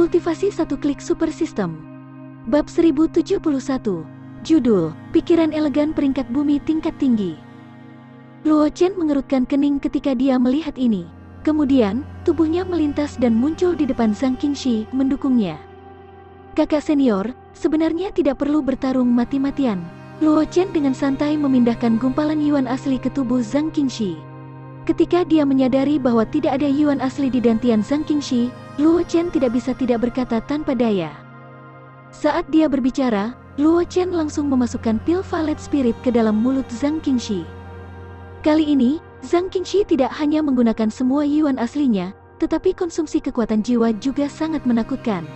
Kultivasi satu klik super system. Bab 1071. Judul, Pikiran Elegan Peringkat Bumi Tingkat Tinggi. Luo Chen mengerutkan kening ketika dia melihat ini. Kemudian, tubuhnya melintas dan muncul di depan Zhang Qingxi mendukungnya. Kakak senior, sebenarnya tidak perlu bertarung mati-matian. Luo Chen dengan santai memindahkan gumpalan yuan asli ke tubuh Zhang Qingxi. Ketika dia menyadari bahwa tidak ada yuan asli di dantian Zhang Qingxi, Luo Chen tidak bisa tidak berkata tanpa daya. Saat dia berbicara, Luo Chen langsung memasukkan pil Violet Spirit ke dalam mulut Zhang Qingxi. Kali ini, Zhang Qingxi tidak hanya menggunakan semua yuan aslinya, tetapi konsumsi kekuatan jiwa juga sangat menakutkan.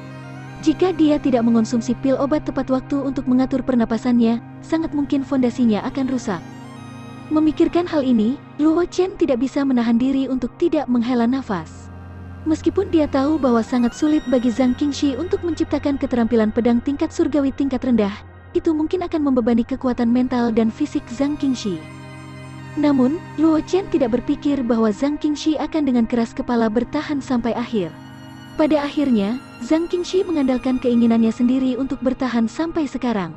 Jika dia tidak mengonsumsi pil obat tepat waktu untuk mengatur pernapasannya, sangat mungkin fondasinya akan rusak. Memikirkan hal ini, Luo Chen tidak bisa menahan diri untuk tidak menghela nafas. Meskipun dia tahu bahwa sangat sulit bagi Zhang Qingxi untuk menciptakan keterampilan pedang tingkat surgawi tingkat rendah, itu mungkin akan membebani kekuatan mental dan fisik Zhang Qingxi. Namun, Luo Chen tidak berpikir bahwa Zhang Qingxi akan dengan keras kepala bertahan sampai akhir. Pada akhirnya, Zhang Qingxi mengandalkan keinginannya sendiri untuk bertahan sampai sekarang.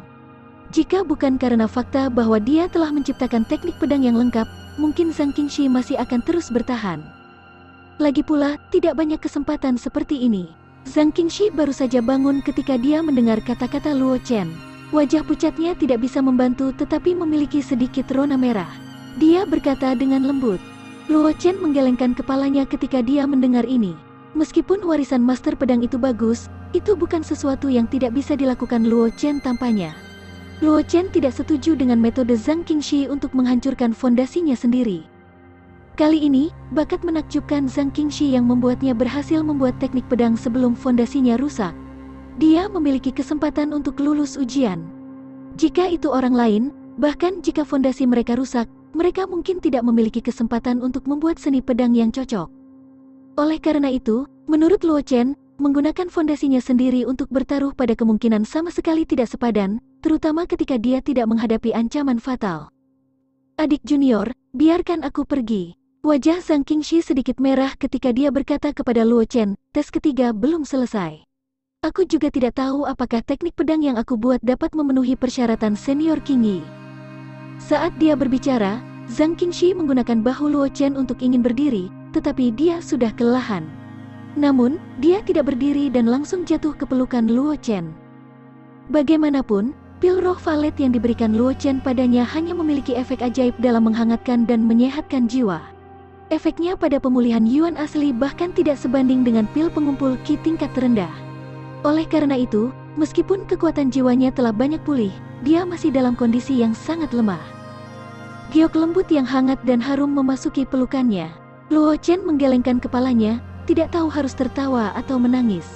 Jika bukan karena fakta bahwa dia telah menciptakan teknik pedang yang lengkap, mungkin Zhang Qingxi masih akan terus bertahan. Lagi pula, tidak banyak kesempatan seperti ini. Zhang Qingxi baru saja bangun ketika dia mendengar kata-kata Luo Chen. Wajah pucatnya tidak bisa membantu tetapi memiliki sedikit rona merah. Dia berkata dengan lembut. Luo Chen menggelengkan kepalanya ketika dia mendengar ini. Meskipun warisan master pedang itu bagus, itu bukan sesuatu yang tidak bisa dilakukan Luo Chen tampaknya. Luo Chen tidak setuju dengan metode Zhang Qingxi untuk menghancurkan fondasinya sendiri. Kali ini, bakat menakjubkan Zhang Qingxi yang membuatnya berhasil membuat teknik pedang sebelum fondasinya rusak. Dia memiliki kesempatan untuk lulus ujian. Jika itu orang lain, bahkan jika fondasi mereka rusak, mereka mungkin tidak memiliki kesempatan untuk membuat seni pedang yang cocok. Oleh karena itu, menurut Luo Chen, menggunakan fondasinya sendiri untuk bertaruh pada kemungkinan sama sekali tidak sepadan, terutama ketika dia tidak menghadapi ancaman fatal. Adik junior, biarkan aku pergi. Wajah Zhang Qingxi sedikit merah ketika dia berkata kepada Luo Chen, tes ketiga belum selesai. Aku juga tidak tahu apakah teknik pedang yang aku buat dapat memenuhi persyaratan senior Qingyi. Saat dia berbicara, Zhang Qingxi menggunakan bahu Luo Chen untuk ingin berdiri, tetapi dia sudah kelelahan. Namun, dia tidak berdiri dan langsung jatuh ke pelukan Luo Chen. Bagaimanapun, pil roh violet yang diberikan Luo Chen padanya hanya memiliki efek ajaib dalam menghangatkan dan menyehatkan jiwa. Efeknya pada pemulihan yuan asli bahkan tidak sebanding dengan pil pengumpul ki tingkat terendah. Oleh karena itu, meskipun kekuatan jiwanya telah banyak pulih, dia masih dalam kondisi yang sangat lemah. Giok lembut yang hangat dan harum memasuki pelukannya. Luo Chen menggelengkan kepalanya, tidak tahu harus tertawa atau menangis.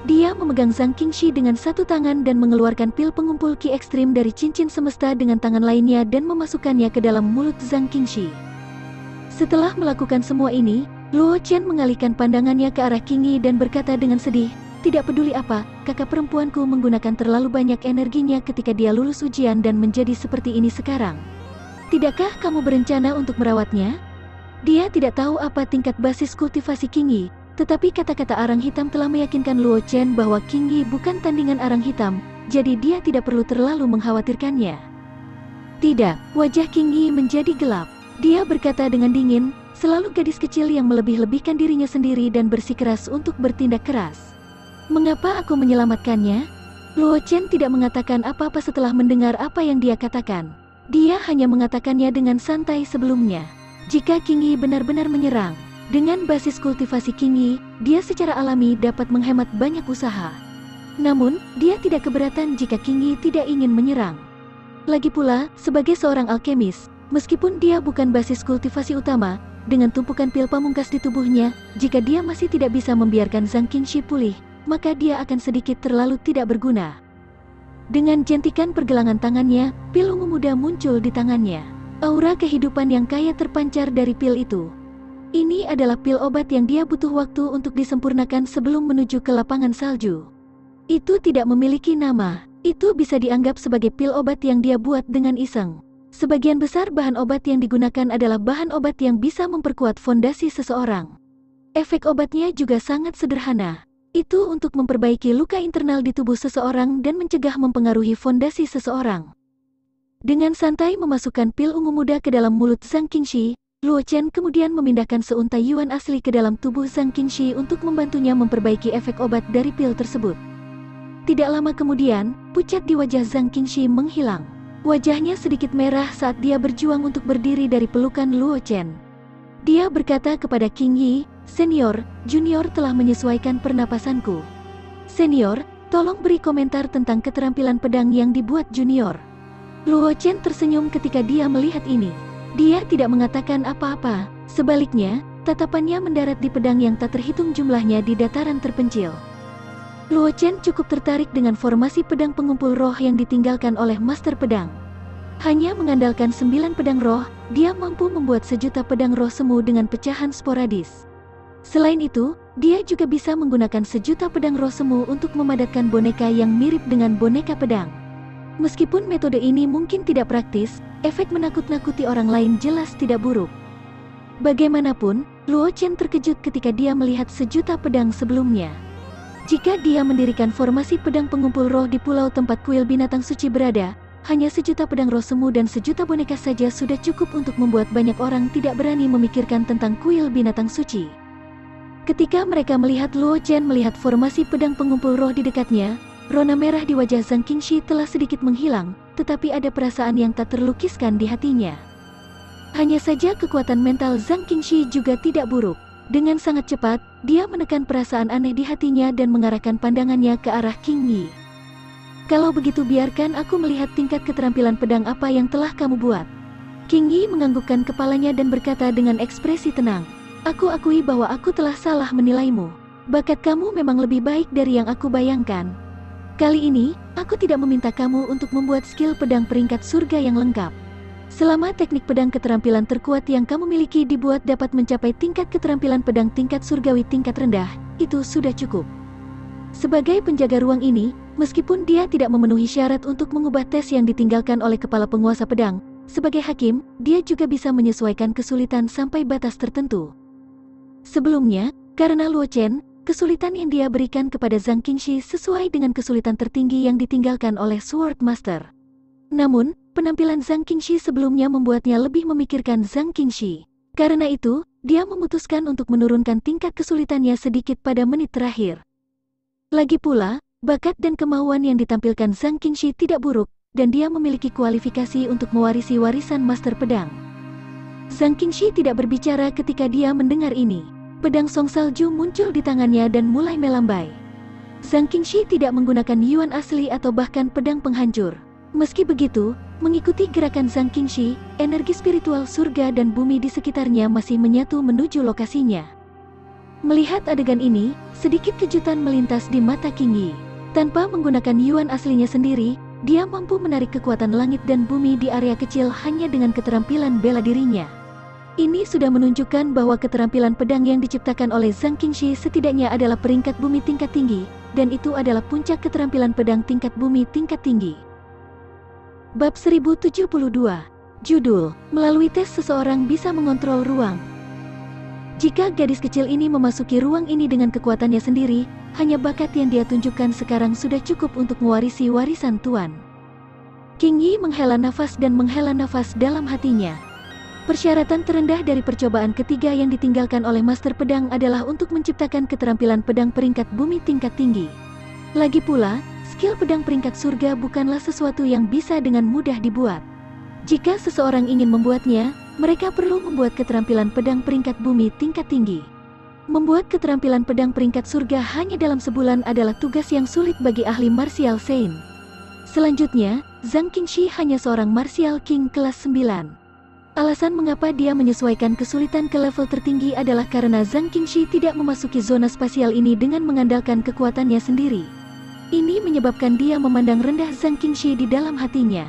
Dia memegang Zhang Qingxi dengan satu tangan dan mengeluarkan pil pengumpul ki ekstrim dari cincin semesta dengan tangan lainnya dan memasukkannya ke dalam mulut Zhang Qingxi. Setelah melakukan semua ini, Luo Chen mengalihkan pandangannya ke arah Qingyi dan berkata dengan sedih, tidak peduli apa, kakak perempuanku menggunakan terlalu banyak energinya ketika dia lulus ujian dan menjadi seperti ini sekarang. Tidakkah kamu berencana untuk merawatnya? Dia tidak tahu apa tingkat basis kultivasi Qingyi, tetapi kata-kata arang hitam telah meyakinkan Luo Chen bahwa Qingyi bukan tandingan arang hitam, jadi dia tidak perlu terlalu mengkhawatirkannya. Tidak, wajah Qingyi menjadi gelap. Dia berkata dengan dingin, selalu gadis kecil yang melebih-lebihkan dirinya sendiri dan bersikeras untuk bertindak keras. Mengapa aku menyelamatkannya? Luo Chen tidak mengatakan apa-apa setelah mendengar apa yang dia katakan. Dia hanya mengatakannya dengan santai sebelumnya. Jika Qingyi benar-benar menyerang, dengan basis kultivasi Qingyi, dia secara alami dapat menghemat banyak usaha. Namun, dia tidak keberatan jika Qingyi tidak ingin menyerang. Lagi pula, sebagai seorang alkemis, meskipun dia bukan basis kultivasi utama, dengan tumpukan pil pamungkas di tubuhnya, jika dia masih tidak bisa membiarkan Zhang Qingxi pulih, maka dia akan sedikit terlalu tidak berguna. Dengan jentikan pergelangan tangannya, pil ungu muda muncul di tangannya. Aura kehidupan yang kaya terpancar dari pil itu. Ini adalah pil obat yang dia butuh waktu untuk disempurnakan sebelum menuju ke lapangan salju. Itu tidak memiliki nama. Itu bisa dianggap sebagai pil obat yang dia buat dengan iseng. Sebagian besar bahan obat yang digunakan adalah bahan obat yang bisa memperkuat fondasi seseorang. Efek obatnya juga sangat sederhana. Itu untuk memperbaiki luka internal di tubuh seseorang dan mencegah mempengaruhi fondasi seseorang. Dengan santai memasukkan pil ungu muda ke dalam mulut Zhang Qingxi, Luo Chen kemudian memindahkan seuntai yuan asli ke dalam tubuh Zhang Qingxi untuk membantunya memperbaiki efek obat dari pil tersebut. Tidak lama kemudian, pucat di wajah Zhang Qingxi menghilang. Wajahnya sedikit merah saat dia berjuang untuk berdiri dari pelukan Luo Chen. Dia berkata kepada Qing Yi, "Senior, Junior telah menyesuaikan pernapasanku. Senior, tolong beri komentar tentang keterampilan pedang yang dibuat Junior." Luo Chen tersenyum ketika dia melihat ini. Dia tidak mengatakan apa-apa, sebaliknya, tatapannya mendarat di pedang yang tak terhitung jumlahnya di dataran terpencil. Luo Chen cukup tertarik dengan formasi pedang pengumpul roh yang ditinggalkan oleh Master Pedang. Hanya mengandalkan 9 pedang roh, dia mampu membuat sejuta pedang roh semu dengan pecahan sporadis. Selain itu, dia juga bisa menggunakan sejuta pedang roh semu untuk memadatkan boneka yang mirip dengan boneka pedang. Meskipun metode ini mungkin tidak praktis, efek menakut-nakuti orang lain jelas tidak buruk. Bagaimanapun, Luo Chen terkejut ketika dia melihat sejuta pedang sebelumnya. Jika dia mendirikan formasi pedang pengumpul roh di pulau tempat kuil binatang suci berada, hanya sejuta pedang roh semu dan sejuta boneka saja sudah cukup untuk membuat banyak orang tidak berani memikirkan tentang kuil binatang suci. Ketika mereka melihat Luo Chen melihat formasi pedang pengumpul roh di dekatnya, rona merah di wajah Zhang Qingxi telah sedikit menghilang, tetapi ada perasaan yang tak terlukiskan di hatinya. Hanya saja kekuatan mental Zhang Qingxi juga tidak buruk. Dengan sangat cepat, dia menekan perasaan aneh di hatinya dan mengarahkan pandangannya ke arah Qing Yi. "Kalau begitu biarkan aku melihat tingkat keterampilan pedang apa yang telah kamu buat." Qing Yi menganggukkan kepalanya dan berkata dengan ekspresi tenang, "Aku akui bahwa aku telah salah menilaimu. Bakat kamu memang lebih baik dari yang aku bayangkan. Kali ini, aku tidak meminta kamu untuk membuat skill pedang peringkat surga yang lengkap. Selama teknik pedang keterampilan terkuat yang kamu miliki dibuat dapat mencapai tingkat keterampilan pedang tingkat surgawi tingkat rendah, itu sudah cukup." Sebagai penjaga ruang ini, meskipun dia tidak memenuhi syarat untuk mengubah tes yang ditinggalkan oleh kepala penguasa pedang, sebagai hakim, dia juga bisa menyesuaikan kesulitan sampai batas tertentu. Sebelumnya, karena Luo Chen, kesulitan yang dia berikan kepada Zhang Qingxi sesuai dengan kesulitan tertinggi yang ditinggalkan oleh Sword Master. Namun, penampilan Zhang Qingxi sebelumnya membuatnya lebih memikirkan Zhang Qingxi. Karena itu, dia memutuskan untuk menurunkan tingkat kesulitannya sedikit pada menit terakhir. Lagi pula, bakat dan kemauan yang ditampilkan Zhang Qingxi tidak buruk, dan dia memiliki kualifikasi untuk mewarisi warisan Master Pedang. Zhang Qingxi tidak berbicara ketika dia mendengar ini. Pedang Song Salju muncul di tangannya dan mulai melambai. Zhang Qingxi tidak menggunakan yuan asli atau bahkan pedang penghancur. Meski begitu, mengikuti gerakan Zhang Qingxi, energi spiritual surga dan bumi di sekitarnya masih menyatu menuju lokasinya. Melihat adegan ini, sedikit kejutan melintas di mata Qing Yi. Tanpa menggunakan yuan aslinya sendiri, dia mampu menarik kekuatan langit dan bumi di area kecil hanya dengan keterampilan bela dirinya. Ini sudah menunjukkan bahwa keterampilan pedang yang diciptakan oleh Zhang Qingxi setidaknya adalah peringkat bumi tingkat tinggi, dan itu adalah puncak keterampilan pedang tingkat bumi tingkat tinggi. Bab 1072. Judul, Melalui tes seseorang bisa mengontrol ruang. Jika gadis kecil ini memasuki ruang ini dengan kekuatannya sendiri, hanya bakat yang dia tunjukkan sekarang sudah cukup untuk mewarisi warisan Tuan. Qing Yi menghela nafas dan menghela nafas dalam hatinya. Persyaratan terendah dari percobaan ketiga yang ditinggalkan oleh Master Pedang adalah untuk menciptakan keterampilan pedang peringkat bumi tingkat tinggi. Lagi pula, skill pedang peringkat surga bukanlah sesuatu yang bisa dengan mudah dibuat. Jika seseorang ingin membuatnya, mereka perlu membuat keterampilan pedang peringkat bumi tingkat tinggi. Membuat keterampilan pedang peringkat surga hanya dalam sebulan adalah tugas yang sulit bagi ahli martial saint. Selanjutnya, Zhang Qingxi hanya seorang martial king kelas 9. Alasan mengapa dia menyesuaikan kesulitan ke level tertinggi adalah karena Zhang Qingxi tidak memasuki zona spasial ini dengan mengandalkan kekuatannya sendiri. Ini menyebabkan dia memandang rendah Zhang Qingxi di dalam hatinya.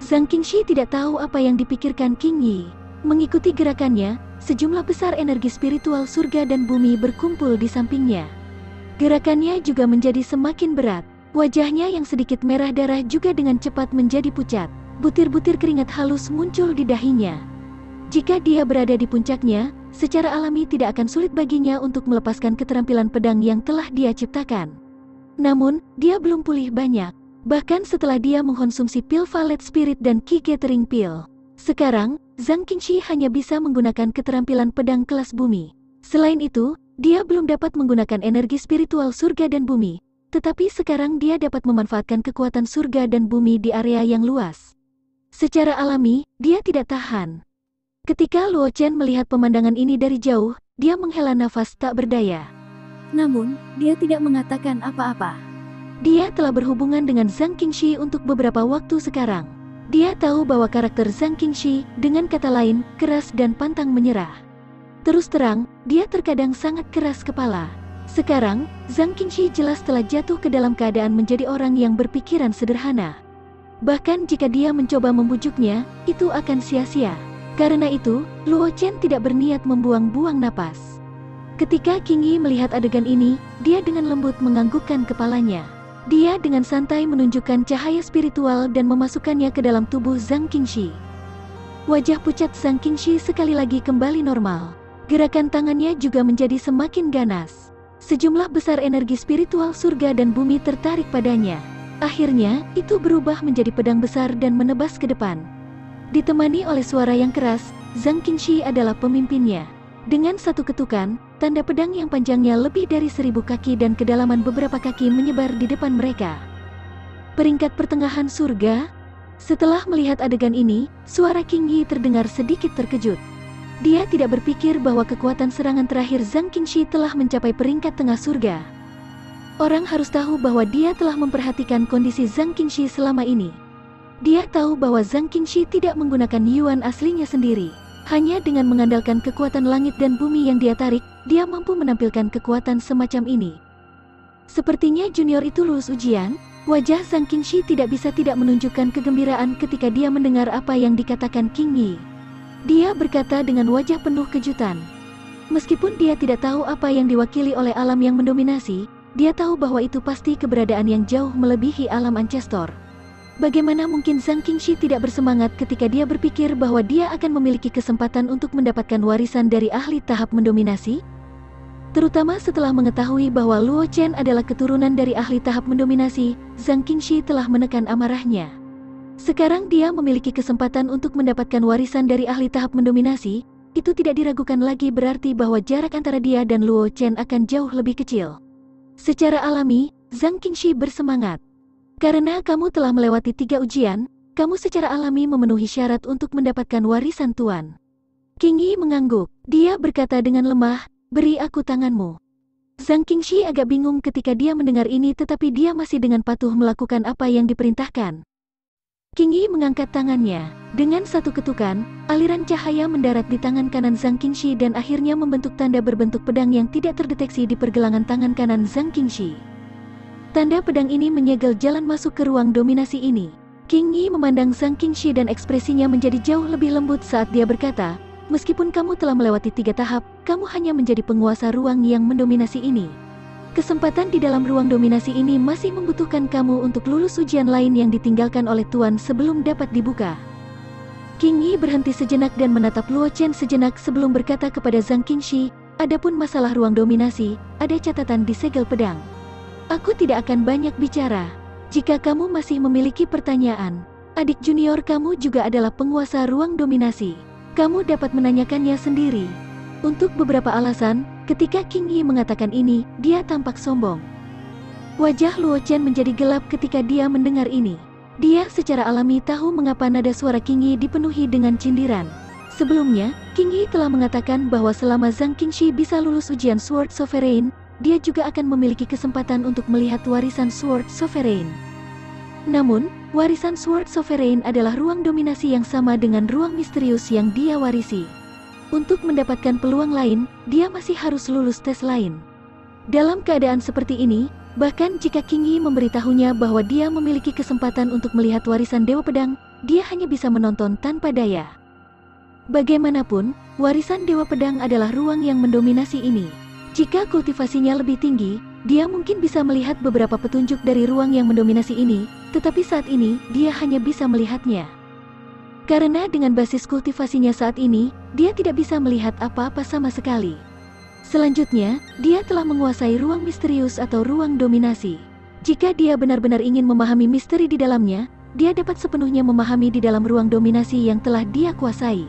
Zhang Qingxi tidak tahu apa yang dipikirkan Qing Yi. Mengikuti gerakannya, sejumlah besar energi spiritual surga dan bumi berkumpul di sampingnya. Gerakannya juga menjadi semakin berat. Wajahnya yang sedikit merah darah juga dengan cepat menjadi pucat. Butir-butir keringat halus muncul di dahinya. Jika dia berada di puncaknya, Secara alami tidak akan sulit baginya untuk melepaskan keterampilan pedang yang telah dia ciptakan. Namun, dia belum pulih banyak, bahkan setelah dia mengkonsumsi pil Violet Spirit dan Ki Gathering Pill. Sekarang, Zhang Qingxi hanya bisa menggunakan keterampilan pedang kelas bumi. Selain itu, dia belum dapat menggunakan energi spiritual surga dan bumi, tetapi sekarang dia dapat memanfaatkan kekuatan surga dan bumi di area yang luas. Secara alami, dia tidak tahan. Ketika Luo Chen melihat pemandangan ini dari jauh, dia menghela nafas tak berdaya. Namun, dia tidak mengatakan apa-apa. Dia telah berhubungan dengan Zhang Qingxi untuk beberapa waktu sekarang. Dia tahu bahwa karakter Zhang Qingxi, dengan kata lain, keras dan pantang menyerah. Terus terang, dia terkadang sangat keras kepala. Sekarang, Zhang Qingxi jelas telah jatuh ke dalam keadaan menjadi orang yang berpikiran sederhana. Bahkan jika dia mencoba membujuknya, itu akan sia-sia. Karena itu, Luo Chen tidak berniat membuang-buang napas. Ketika Qingyi melihat adegan ini, dia dengan lembut menganggukkan kepalanya. Dia dengan santai menunjukkan cahaya spiritual dan memasukkannya ke dalam tubuh Zhang Qingxi. Wajah pucat Zhang Qingxi sekali lagi kembali normal. Gerakan tangannya juga menjadi semakin ganas. Sejumlah besar energi spiritual surga dan bumi tertarik padanya. Akhirnya, itu berubah menjadi pedang besar dan menebas ke depan. Ditemani oleh suara yang keras, Zhang Qingxi adalah pemimpinnya. Dengan satu ketukan, tanda pedang yang panjangnya lebih dari 1000 kaki dan kedalaman beberapa kaki menyebar di depan mereka. Peringkat pertengahan surga. Setelah melihat adegan ini, suara Qingyi terdengar sedikit terkejut. Dia tidak berpikir bahwa kekuatan serangan terakhir Zhang Qingxi telah mencapai peringkat tengah surga. Orang harus tahu bahwa dia telah memperhatikan kondisi Zhang Qingxi selama ini. Dia tahu bahwa Zhang Qingxi tidak menggunakan Yuan aslinya sendiri. Hanya dengan mengandalkan kekuatan langit dan bumi yang dia tarik, dia mampu menampilkan kekuatan semacam ini. Sepertinya junior itu lulus ujian. Wajah Zhang Qingxi tidak bisa tidak menunjukkan kegembiraan ketika dia mendengar apa yang dikatakan Qingyi. Dia berkata dengan wajah penuh kejutan. Meskipun dia tidak tahu apa yang diwakili oleh alam yang mendominasi, dia tahu bahwa itu pasti keberadaan yang jauh melebihi alam Ancestor. Bagaimana mungkin Zhang Qingxi tidak bersemangat ketika dia berpikir bahwa dia akan memiliki kesempatan untuk mendapatkan warisan dari ahli tahap mendominasi? Terutama setelah mengetahui bahwa Luo Chen adalah keturunan dari ahli tahap mendominasi, Zhang Qingxi telah menekan amarahnya. Sekarang dia memiliki kesempatan untuk mendapatkan warisan dari ahli tahap mendominasi, itu tidak diragukan lagi berarti bahwa jarak antara dia dan Luo Chen akan jauh lebih kecil. Secara alami, Zhang Qingxi bersemangat. Karena kamu telah melewati 3 ujian, kamu secara alami memenuhi syarat untuk mendapatkan warisan Tuan. Qingyi mengangguk. Dia berkata dengan lemah, "Beri aku tanganmu." Zhang Qingxi agak bingung ketika dia mendengar ini tetapi dia masih dengan patuh melakukan apa yang diperintahkan. Qingyi mengangkat tangannya. Dengan satu ketukan, aliran cahaya mendarat di tangan kanan Zhang Qingxi dan akhirnya membentuk tanda berbentuk pedang yang tidak terdeteksi di pergelangan tangan kanan Zhang Qingxi. Tanda pedang ini menyegel jalan masuk ke ruang dominasi ini. Qingyi memandang Zhang Qingxi dan ekspresinya menjadi jauh lebih lembut saat dia berkata, "Meskipun kamu telah melewati 3 tahap, kamu hanya menjadi penguasa ruang yang mendominasi ini. Kesempatan di dalam ruang dominasi ini masih membutuhkan kamu untuk lulus ujian lain yang ditinggalkan oleh Tuan sebelum dapat dibuka." Qingyi berhenti sejenak dan menatap Luo Chen sejenak sebelum berkata kepada Zhang Qingxi, "Adapun masalah ruang dominasi, ada catatan di segel pedang. Aku tidak akan banyak bicara. Jika kamu masih memiliki pertanyaan, adik junior kamu juga adalah penguasa ruang dominasi. Kamu dapat menanyakannya sendiri." Untuk beberapa alasan, ketika Qingyi mengatakan ini, dia tampak sombong. Wajah Luo Chen menjadi gelap ketika dia mendengar ini. Dia secara alami tahu mengapa nada suara Qingyi dipenuhi dengan cindiran. Sebelumnya, Qingyi telah mengatakan bahwa selama Zhang Qingxi bisa lulus ujian Sword Sovereign, dia juga akan memiliki kesempatan untuk melihat warisan Sword Sovereign. Namun, warisan Sword Sovereign adalah ruang dominasi yang sama dengan ruang misterius yang dia warisi. Untuk mendapatkan peluang lain, dia masih harus lulus tes lain. Dalam keadaan seperti ini, bahkan jika Qingyi memberitahunya bahwa dia memiliki kesempatan untuk melihat warisan Dewa Pedang, dia hanya bisa menonton tanpa daya. Bagaimanapun, warisan Dewa Pedang adalah ruang yang mendominasi ini. Jika kultivasinya lebih tinggi, dia mungkin bisa melihat beberapa petunjuk dari ruang yang mendominasi ini, tetapi saat ini, dia hanya bisa melihatnya. Karena dengan basis kultivasinya saat ini, dia tidak bisa melihat apa-apa sama sekali. Selanjutnya, dia telah menguasai ruang misterius atau ruang dominasi. Jika dia benar-benar ingin memahami misteri di dalamnya, dia dapat sepenuhnya memahami di dalam ruang dominasi yang telah dia kuasai.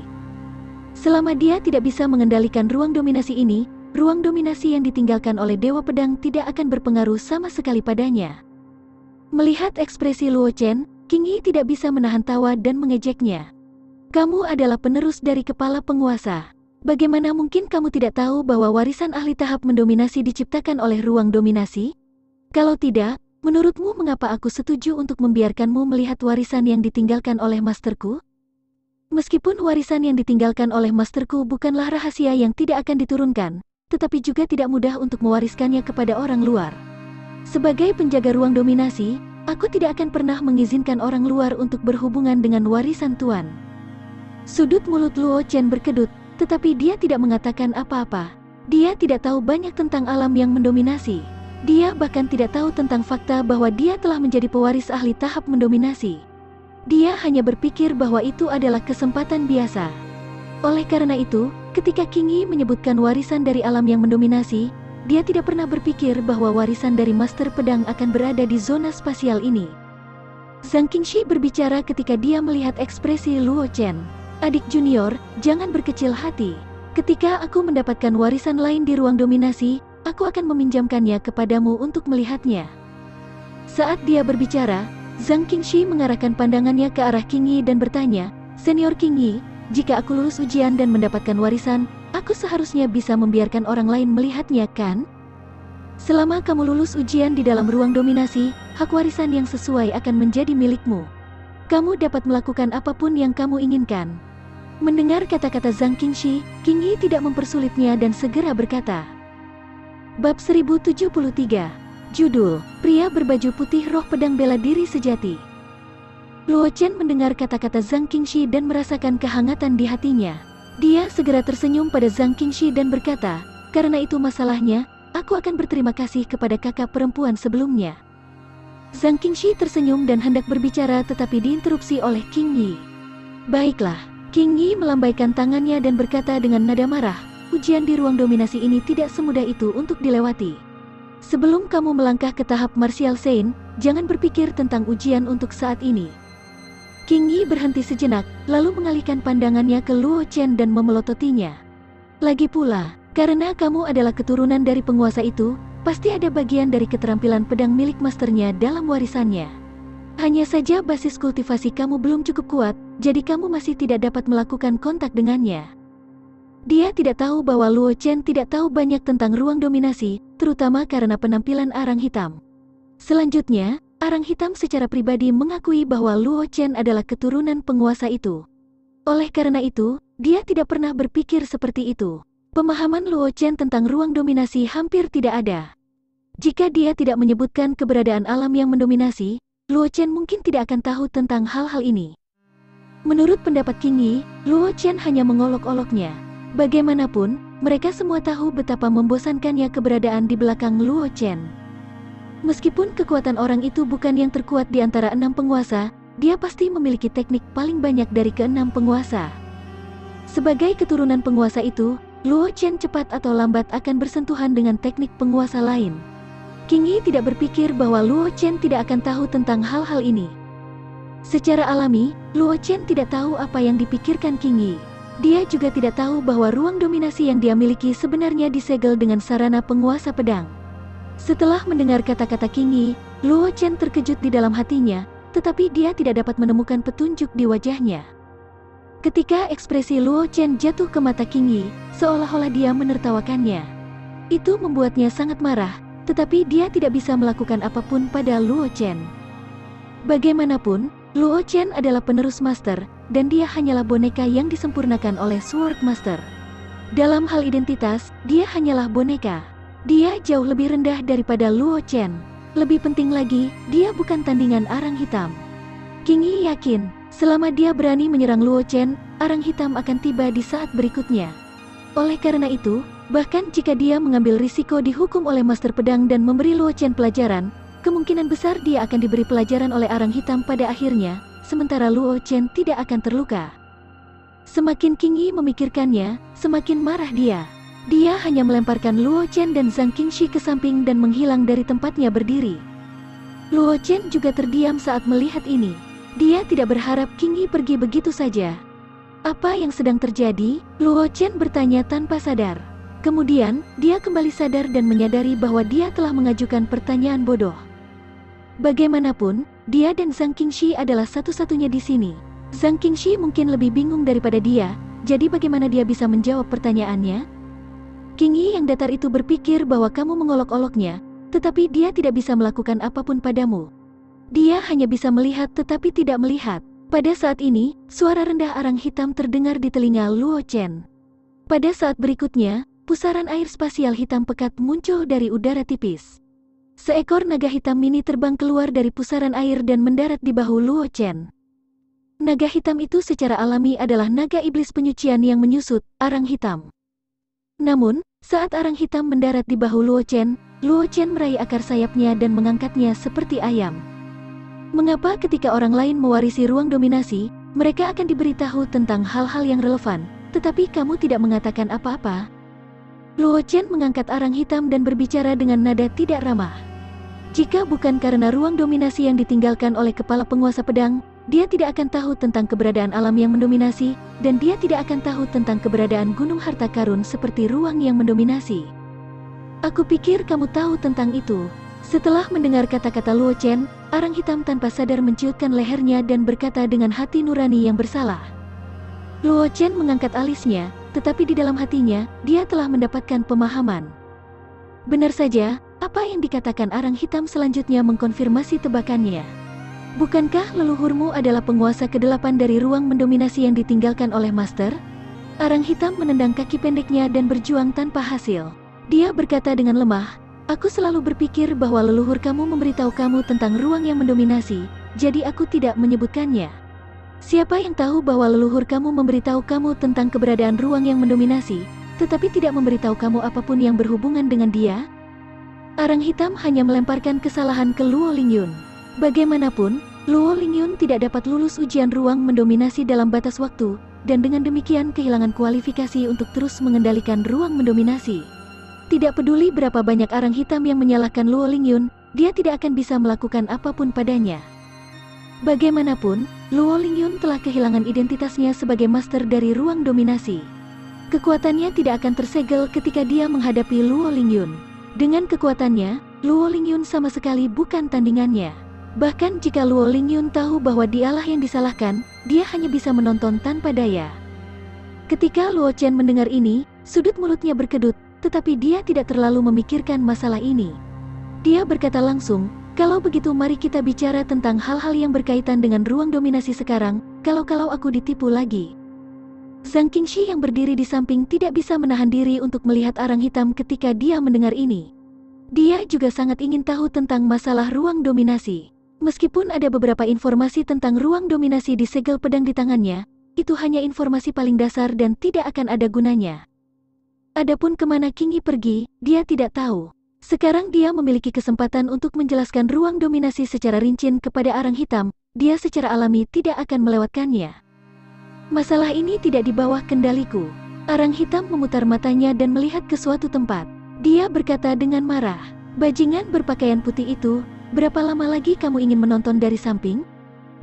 Selama dia tidak bisa mengendalikan ruang dominasi ini, ruang dominasi yang ditinggalkan oleh Dewa Pedang tidak akan berpengaruh sama sekali padanya. Melihat ekspresi Luo Chen, King Yi tidak bisa menahan tawa dan mengejeknya. Kamu adalah penerus dari kepala penguasa. Bagaimana mungkin kamu tidak tahu bahwa warisan ahli tahap mendominasi diciptakan oleh ruang dominasi? Kalau tidak, menurutmu mengapa aku setuju untuk membiarkanmu melihat warisan yang ditinggalkan oleh masterku? Meskipun warisan yang ditinggalkan oleh masterku bukanlah rahasia yang tidak akan diturunkan, tetapi juga tidak mudah untuk mewariskannya kepada orang luar. Sebagai penjaga ruang dominasi, aku tidak akan pernah mengizinkan orang luar untuk berhubungan dengan warisan Tuan. Sudut mulut Luo Chen berkedut, tetapi dia tidak mengatakan apa-apa. Dia tidak tahu banyak tentang alam yang mendominasi. Dia bahkan tidak tahu tentang fakta bahwa dia telah menjadi pewaris ahli tahap mendominasi. Dia hanya berpikir bahwa itu adalah kesempatan biasa. Oleh karena itu, ketika King Yi menyebutkan warisan dari alam yang mendominasi, dia tidak pernah berpikir bahwa warisan dari Master Pedang akan berada di zona spasial ini. Zhang Qingxi berbicara ketika dia melihat ekspresi Luo Chen. Adik junior, jangan berkecil hati. Ketika aku mendapatkan warisan lain di ruang dominasi, aku akan meminjamkannya kepadamu untuk melihatnya. Saat dia berbicara, Zhang Qingxi mengarahkan pandangannya ke arah King Yi dan bertanya, Senior King Yi, jika aku lulus ujian dan mendapatkan warisan, aku seharusnya bisa membiarkan orang lain melihatnya, kan? Selama kamu lulus ujian di dalam ruang dominasi, hak warisan yang sesuai akan menjadi milikmu. Kamu dapat melakukan apapun yang kamu inginkan. Mendengar kata-kata Zhang Qingxi, King Yi tidak mempersulitnya dan segera berkata. Bab 1073. Judul, Pria Berbaju Putih Roh Pedang Bela Diri Sejati. Luo Chen mendengar kata-kata Zhang Qingxi dan merasakan kehangatan di hatinya. Dia segera tersenyum pada Zhang Qingxi dan berkata, karena itu masalahnya, aku akan berterima kasih kepada kakak perempuan sebelumnya. Zhang Qingxi tersenyum dan hendak berbicara tetapi diinterupsi oleh King Yi. Baiklah, King Yi melambaikan tangannya dan berkata dengan nada marah, ujian di ruang dominasi ini tidak semudah itu untuk dilewati. Sebelum kamu melangkah ke tahap Martial Saint, jangan berpikir tentang ujian untuk saat ini. King Yi berhenti sejenak, lalu mengalihkan pandangannya ke Luo Chen dan memelototinya. Lagi pula, karena kamu adalah keturunan dari penguasa itu, pasti ada bagian dari keterampilan pedang milik masternya dalam warisannya. Hanya saja basis kultivasi kamu belum cukup kuat, jadi kamu masih tidak dapat melakukan kontak dengannya. Dia tidak tahu bahwa Luo Chen tidak tahu banyak tentang ruang dominasi, terutama karena penampilan arang hitam. Selanjutnya, Arang Hitam secara pribadi mengakui bahwa Luo Chen adalah keturunan penguasa itu. Oleh karena itu, dia tidak pernah berpikir seperti itu. Pemahaman Luo Chen tentang ruang dominasi hampir tidak ada. Jika dia tidak menyebutkan keberadaan alam yang mendominasi, Luo Chen mungkin tidak akan tahu tentang hal-hal ini. Menurut pendapat King Yi, Luo Chen hanya mengolok-oloknya. Bagaimanapun, mereka semua tahu betapa membosankannya keberadaan di belakang Luo Chen. Meskipun kekuatan orang itu bukan yang terkuat di antara 6 penguasa, dia pasti memiliki teknik paling banyak dari ke-6 penguasa. Sebagai keturunan penguasa itu, Luo Chen cepat atau lambat akan bersentuhan dengan teknik penguasa lain. King Yi tidak berpikir bahwa Luo Chen tidak akan tahu tentang hal-hal ini. Secara alami, Luo Chen tidak tahu apa yang dipikirkan King Yi. Dia juga tidak tahu bahwa ruang dominasi yang dia miliki sebenarnya disegel dengan sarana penguasa pedang. Setelah mendengar kata-kata King Yi, Luo Chen terkejut di dalam hatinya, tetapi dia tidak dapat menemukan petunjuk di wajahnya. Ketika ekspresi Luo Chen jatuh ke mata King Yi, seolah-olah dia menertawakannya. Itu membuatnya sangat marah, tetapi dia tidak bisa melakukan apapun pada Luo Chen. Bagaimanapun, Luo Chen adalah penerus master, dan dia hanyalah boneka yang disempurnakan oleh Sword Master. Dalam hal identitas, dia hanyalah boneka. Dia jauh lebih rendah daripada Luo Chen. Lebih penting lagi, dia bukan tandingan arang hitam. King Yi yakin, selama dia berani menyerang Luo Chen, arang hitam akan tiba di saat berikutnya. Oleh karena itu, bahkan jika dia mengambil risiko dihukum oleh Master Pedang dan memberi Luo Chen pelajaran, kemungkinan besar dia akan diberi pelajaran oleh arang hitam pada akhirnya, sementara Luo Chen tidak akan terluka. Semakin Qing Yi memikirkannya, semakin marah dia. Dia hanya melemparkan Luo Chen dan Zhang Qingxi ke samping dan menghilang dari tempatnya berdiri. Luo Chen juga terdiam saat melihat ini. Dia tidak berharap Qing Yi pergi begitu saja. Apa yang sedang terjadi? Luo Chen bertanya tanpa sadar. Kemudian, dia kembali sadar dan menyadari bahwa dia telah mengajukan pertanyaan bodoh. Bagaimanapun, dia dan Zhang Qingxi adalah satu-satunya di sini. Zhang Qingxi mungkin lebih bingung daripada dia, jadi bagaimana dia bisa menjawab pertanyaannya? Qing Yi yang datar itu berpikir bahwa kamu mengolok-oloknya, tetapi dia tidak bisa melakukan apapun padamu. Dia hanya bisa melihat tetapi tidak melihat. Pada saat ini, suara rendah arang hitam terdengar di telinga Luo Chen. Pada saat berikutnya, pusaran air spasial hitam pekat muncul dari udara tipis. Seekor naga hitam mini terbang keluar dari pusaran air dan mendarat di bahu Luo Chen. Naga hitam itu secara alami adalah naga iblis penyucian yang menyusut, arang hitam. Namun, saat arang hitam mendarat di bahu Luo Chen meraih akar sayapnya dan mengangkatnya seperti ayam. Mengapa ketika orang lain mewarisi ruang dominasi, mereka akan diberitahu tentang hal-hal yang relevan, tetapi kamu tidak mengatakan apa-apa? Luo Chen mengangkat arang hitam dan berbicara dengan nada tidak ramah. Jika bukan karena ruang dominasi yang ditinggalkan oleh kepala penguasa pedang, dia tidak akan tahu tentang keberadaan alam yang mendominasi, dan dia tidak akan tahu tentang keberadaan gunung harta karun seperti ruang yang mendominasi. Aku pikir kamu tahu tentang itu. Setelah mendengar kata-kata Luo Chen, arang hitam tanpa sadar menciutkan lehernya dan berkata dengan hati nurani yang bersalah. Luo Chen mengangkat alisnya, tetapi di dalam hatinya, dia telah mendapatkan pemahaman. Benar saja, apa yang dikatakan arang hitam selanjutnya mengkonfirmasi tebakannya. Bukankah leluhurmu adalah penguasa ke-8 dari ruang mendominasi yang ditinggalkan oleh Master? Arang hitam menendang kaki pendeknya dan berjuang tanpa hasil. Dia berkata dengan lemah, aku selalu berpikir bahwa leluhur kamu memberitahu kamu tentang ruang yang mendominasi, jadi aku tidak menyebutkannya. Siapa yang tahu bahwa leluhur kamu memberitahu kamu tentang keberadaan ruang yang mendominasi, tetapi tidak memberitahu kamu apapun yang berhubungan dengan dia? Arang hitam hanya melemparkan kesalahan ke Luo Lingyun. Bagaimanapun, Luo Lingyun tidak dapat lulus ujian ruang mendominasi dalam batas waktu, dan dengan demikian kehilangan kualifikasi untuk terus mengendalikan ruang mendominasi. Tidak peduli berapa banyak arang hitam yang menyalahkan Luo Lingyun, dia tidak akan bisa melakukan apapun padanya. Bagaimanapun, Luo Lingyun telah kehilangan identitasnya sebagai master dari ruang dominasi. Kekuatannya tidak akan tersegel ketika dia menghadapi Luo Lingyun. Dengan kekuatannya, Luo Lingyun sama sekali bukan tandingannya. Bahkan jika Luo Lingyun tahu bahwa dialah yang disalahkan, dia hanya bisa menonton tanpa daya. Ketika Luo Chen mendengar ini, sudut mulutnya berkedut, tetapi dia tidak terlalu memikirkan masalah ini. Dia berkata langsung, kalau begitu mari kita bicara tentang hal-hal yang berkaitan dengan ruang dominasi sekarang, kalau aku ditipu lagi. Zhang Qingxi yang berdiri di samping tidak bisa menahan diri untuk melihat arang hitam ketika dia mendengar ini. Dia juga sangat ingin tahu tentang masalah ruang dominasi. Meskipun ada beberapa informasi tentang ruang dominasi di segel pedang di tangannya, itu hanya informasi paling dasar dan tidak akan ada gunanya. Adapun kemana Qing Yi pergi, dia tidak tahu. Sekarang dia memiliki kesempatan untuk menjelaskan ruang dominasi secara rinci kepada arang hitam, dia secara alami tidak akan melewatkannya. Masalah ini tidak di bawah kendaliku. Arang hitam memutar matanya dan melihat ke suatu tempat. Dia berkata dengan marah, bajingan berpakaian putih itu, berapa lama lagi kamu ingin menonton dari samping?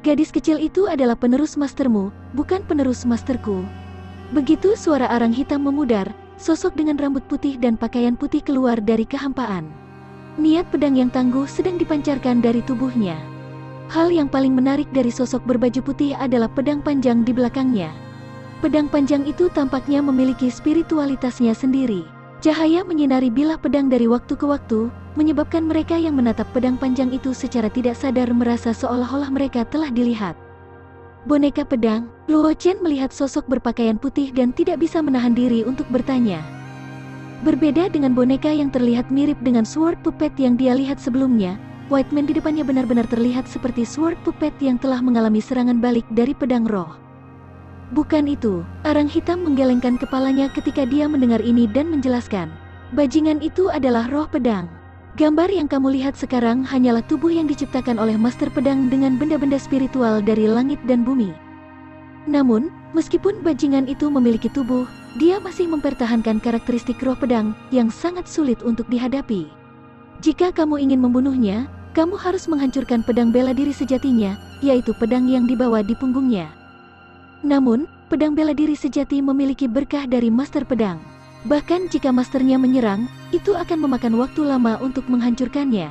Gadis kecil itu adalah penerus mastermu, bukan penerus masterku. Begitu suara arang hitam memudar, sosok dengan rambut putih dan pakaian putih keluar dari kehampaan. Niat pedang yang tangguh sedang dipancarkan dari tubuhnya. Hal yang paling menarik dari sosok berbaju putih adalah pedang panjang di belakangnya. Pedang panjang itu tampaknya memiliki spiritualitasnya sendiri. Cahaya menyinari bilah pedang dari waktu ke waktu, menyebabkan mereka yang menatap pedang panjang itu secara tidak sadar merasa seolah-olah mereka telah dilihat. Boneka pedang, Luo Chen melihat sosok berpakaian putih dan tidak bisa menahan diri untuk bertanya. Berbeda dengan boneka yang terlihat mirip dengan sword puppet yang dia lihat sebelumnya, White Man di depannya benar-benar terlihat seperti sword puppet yang telah mengalami serangan balik dari pedang roh. Bukan itu, arang hitam menggelengkan kepalanya ketika dia mendengar ini dan menjelaskan. Bajingan itu adalah roh pedang. Gambar yang kamu lihat sekarang hanyalah tubuh yang diciptakan oleh Master Pedang dengan benda-benda spiritual dari langit dan bumi. Namun, meskipun bajingan itu memiliki tubuh, dia masih mempertahankan karakteristik roh pedang yang sangat sulit untuk dihadapi. Jika kamu ingin membunuhnya, kamu harus menghancurkan pedang bela diri sejatinya, yaitu pedang yang dibawa di punggungnya. Namun, pedang bela diri sejati memiliki berkah dari Master Pedang. Bahkan jika masternya menyerang, itu akan memakan waktu lama untuk menghancurkannya.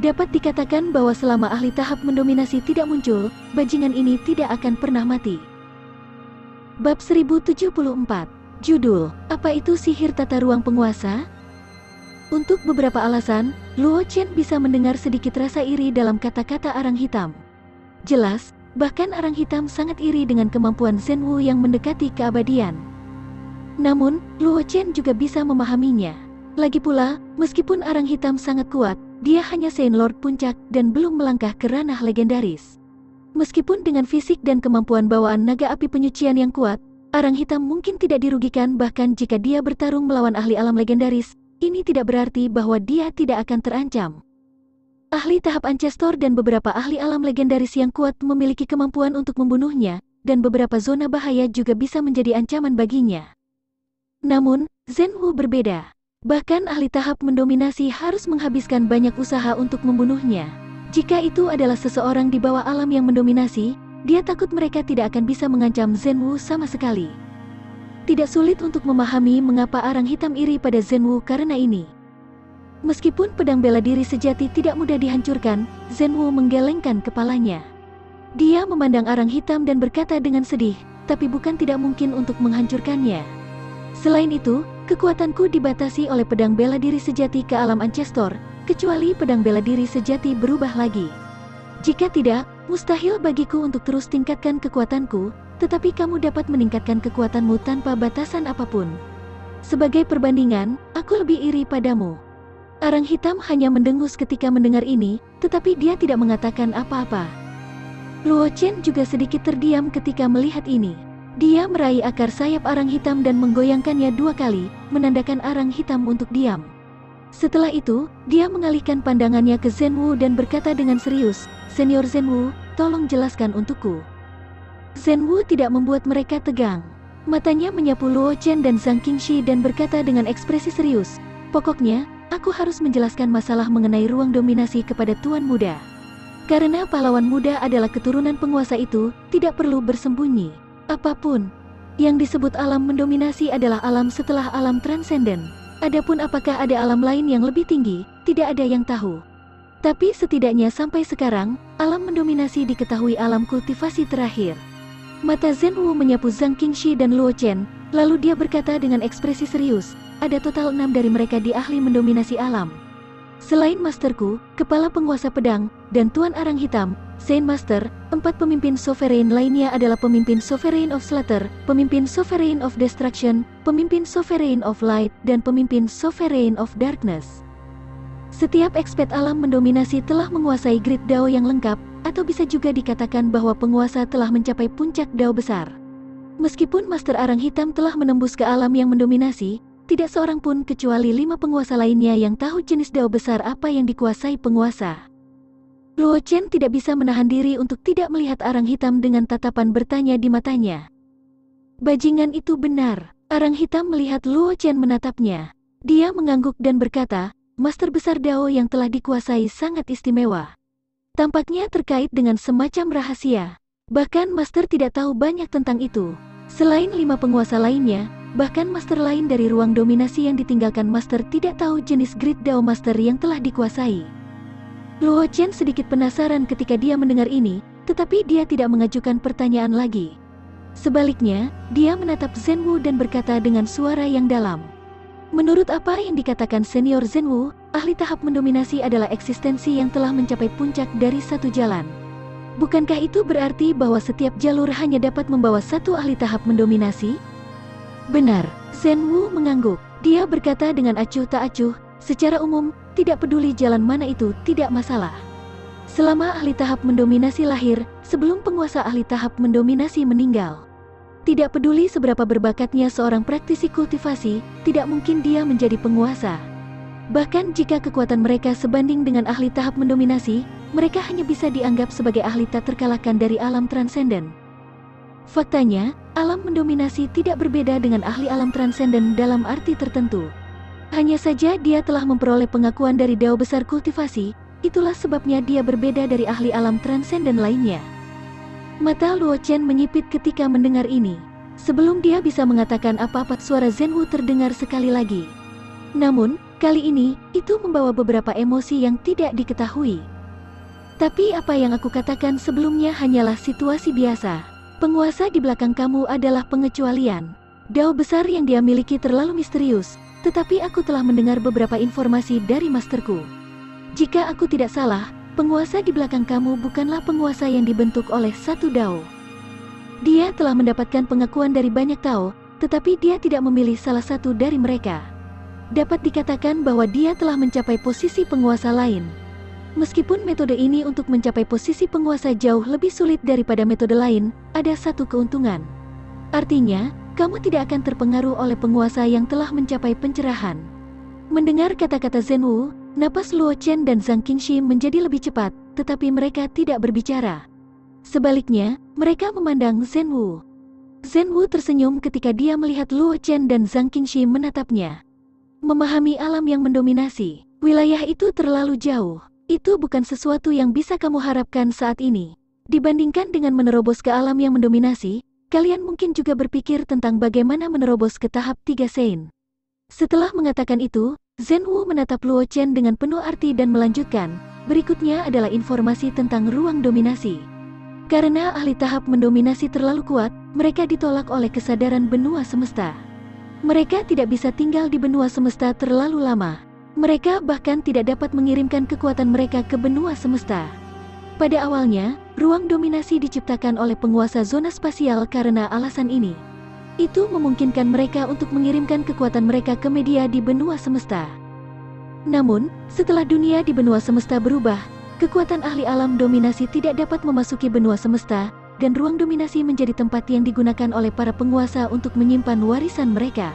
Dapat dikatakan bahwa selama ahli tahap mendominasi tidak muncul, bajingan ini tidak akan pernah mati. Bab 1074. Judul, apa itu sihir tata ruang penguasa? Untuk beberapa alasan, Luo Chen bisa mendengar sedikit rasa iri dalam kata-kata arang hitam. Jelas, bahkan arang hitam sangat iri dengan kemampuan Zhen Wu yang mendekati keabadian. Namun, Luo Chen juga bisa memahaminya. Lagi pula, meskipun arang hitam sangat kuat, dia hanya Saint Lord Puncak dan belum melangkah ke ranah legendaris. Meskipun dengan fisik dan kemampuan bawaan naga api penyucian yang kuat, arang hitam mungkin tidak dirugikan bahkan jika dia bertarung melawan ahli alam legendaris, ini tidak berarti bahwa dia tidak akan terancam. Ahli tahap Ancestor dan beberapa ahli alam legendaris yang kuat memiliki kemampuan untuk membunuhnya, dan beberapa zona bahaya juga bisa menjadi ancaman baginya. Namun, Zhen Wu berbeda. Bahkan ahli tahap mendominasi harus menghabiskan banyak usaha untuk membunuhnya. Jika itu adalah seseorang di bawah alam yang mendominasi, dia takut mereka tidak akan bisa mengancam Zhen Wu sama sekali. Tidak sulit untuk memahami mengapa arang hitam iri pada Zhen Wu karena ini. Meskipun pedang bela diri sejati tidak mudah dihancurkan, Zhen Wu menggelengkan kepalanya. Dia memandang arang hitam dan berkata dengan sedih, tapi bukan tidak mungkin untuk menghancurkannya. Selain itu, kekuatanku dibatasi oleh pedang bela diri sejati ke alam Ancestor, kecuali pedang bela diri sejati berubah lagi. Jika tidak, mustahil bagiku untuk terus tingkatkan kekuatanku, tetapi kamu dapat meningkatkan kekuatanmu tanpa batasan apapun. Sebagai perbandingan, aku lebih iri padamu. Arang hitam hanya mendengus ketika mendengar ini, tetapi dia tidak mengatakan apa-apa. Luo Chen juga sedikit terdiam ketika melihat ini. Dia meraih akar sayap arang hitam dan menggoyangkannya 2 kali, menandakan arang hitam untuk diam. Setelah itu, dia mengalihkan pandangannya ke Zhen Wu dan berkata dengan serius, "Senior Zhen Wu, tolong jelaskan untukku." Zhen Wu tidak membuat mereka tegang. Matanya menyapu Luo Chen dan Zhang Qingxi dan berkata dengan ekspresi serius, "Pokoknya, aku harus menjelaskan masalah mengenai ruang dominasi kepada Tuan Muda. Karena pahlawan muda adalah keturunan penguasa itu, tidak perlu bersembunyi. Apapun yang disebut alam mendominasi adalah alam setelah alam transenden. Adapun apakah ada alam lain yang lebih tinggi, tidak ada yang tahu. Tapi setidaknya sampai sekarang, alam mendominasi diketahui alam kultivasi terakhir." Mata Zhen Wu menyapu Zhang Qingxi dan Luo Chen, lalu dia berkata dengan ekspresi serius, "Ada total 6 dari mereka di ahli mendominasi alam. Selain masterku, kepala penguasa pedang, dan Tuan Arang Hitam, Saint Master, 4 pemimpin sovereign lainnya adalah pemimpin Sovereign of Slaughter, pemimpin Sovereign of Destruction, pemimpin Sovereign of Light, dan pemimpin Sovereign of Darkness. Setiap ekspert alam mendominasi telah menguasai grid Dao yang lengkap, atau bisa juga dikatakan bahwa penguasa telah mencapai puncak Dao besar. Meskipun Master Arang Hitam telah menembus ke alam yang mendominasi, tidak seorang pun kecuali 5 penguasa lainnya yang tahu jenis Dao besar apa yang dikuasai penguasa." Luo Chen tidak bisa menahan diri untuk tidak melihat arang hitam dengan tatapan bertanya di matanya. Bajingan itu benar. Arang hitam melihat Luo Chen menatapnya. Dia mengangguk dan berkata, "Master besar Dao yang telah dikuasai sangat istimewa. Tampaknya terkait dengan semacam rahasia. Bahkan Master tidak tahu banyak tentang itu. Selain 5 penguasa lainnya, bahkan Master lain dari ruang dominasi yang ditinggalkan Master tidak tahu jenis grid Dao Master yang telah dikuasai." Luo Chen sedikit penasaran ketika dia mendengar ini, tetapi dia tidak mengajukan pertanyaan lagi. Sebaliknya, dia menatap Zhen Wu dan berkata dengan suara yang dalam, "Menurut apa yang dikatakan Senior Zhen Wu, ahli tahap mendominasi adalah eksistensi yang telah mencapai puncak dari satu jalan. Bukankah itu berarti bahwa setiap jalur hanya dapat membawa satu ahli tahap mendominasi?" "Benar." Zhen Wu mengangguk. Dia berkata dengan acuh tak acuh, "Secara umum, tidak peduli jalan mana itu, tidak masalah. Selama ahli tahap mendominasi lahir, sebelum penguasa ahli tahap mendominasi meninggal. Tidak peduli seberapa berbakatnya seorang praktisi kultivasi, tidak mungkin dia menjadi penguasa. Bahkan jika kekuatan mereka sebanding dengan ahli tahap mendominasi, mereka hanya bisa dianggap sebagai ahli tak terkalahkan dari alam transenden. Faktanya, alam mendominasi tidak berbeda dengan ahli alam transenden dalam arti tertentu. Hanya saja dia telah memperoleh pengakuan dari Dao besar kultivasi, itulah sebabnya dia berbeda dari ahli alam transenden lainnya. Mata Luo Chen menyipit ketika mendengar ini. Sebelum dia bisa mengatakan apa-apa, suara Zhenwu terdengar sekali lagi. Namun, kali ini, itu membawa beberapa emosi yang tidak diketahui. Tapi apa yang aku katakan sebelumnya hanyalah situasi biasa. Penguasa di belakang kamu adalah pengecualian. Dao besar yang dia miliki terlalu misterius, tetapi aku telah mendengar beberapa informasi dari masterku. Jika aku tidak salah, penguasa di belakang kamu bukanlah penguasa yang dibentuk oleh satu Dao. Dia telah mendapatkan pengakuan dari banyak Dao, tetapi dia tidak memilih salah satu dari mereka. Dapat dikatakan bahwa dia telah mencapai posisi penguasa lain. Meskipun metode ini untuk mencapai posisi penguasa jauh lebih sulit daripada metode lain, ada satu keuntungan. Artinya, kamu tidak akan terpengaruh oleh penguasa yang telah mencapai pencerahan. Mendengar kata-kata Zhenwu, napas Luo Chen dan Zhang Qingxi menjadi lebih cepat, tetapi mereka tidak berbicara. Sebaliknya, mereka memandang Zhenwu. Zhenwu tersenyum ketika dia melihat Luo Chen dan Zhang Qingxi menatapnya. Memahami alam yang mendominasi, wilayah itu terlalu jauh. Itu bukan sesuatu yang bisa kamu harapkan saat ini. Dibandingkan dengan menerobos ke alam yang mendominasi, kalian mungkin juga berpikir tentang bagaimana menerobos ke tahap 3 Sein. Setelah mengatakan itu, Zhenwu menatap Luo Chen dengan penuh arti dan melanjutkan, berikutnya adalah informasi tentang ruang dominasi. Karena ahli tahap mendominasi terlalu kuat, mereka ditolak oleh kesadaran benua semesta. Mereka tidak bisa tinggal di benua semesta terlalu lama. Mereka bahkan tidak dapat mengirimkan kekuatan mereka ke benua semesta. Pada awalnya, ruang dominasi diciptakan oleh penguasa zona spasial karena alasan ini. Itu memungkinkan mereka untuk mengirimkan kekuatan mereka ke media di benua semesta. Namun, setelah dunia di benua semesta berubah, kekuatan ahli alam dominasi tidak dapat memasuki benua semesta, dan ruang dominasi menjadi tempat yang digunakan oleh para penguasa untuk menyimpan warisan mereka.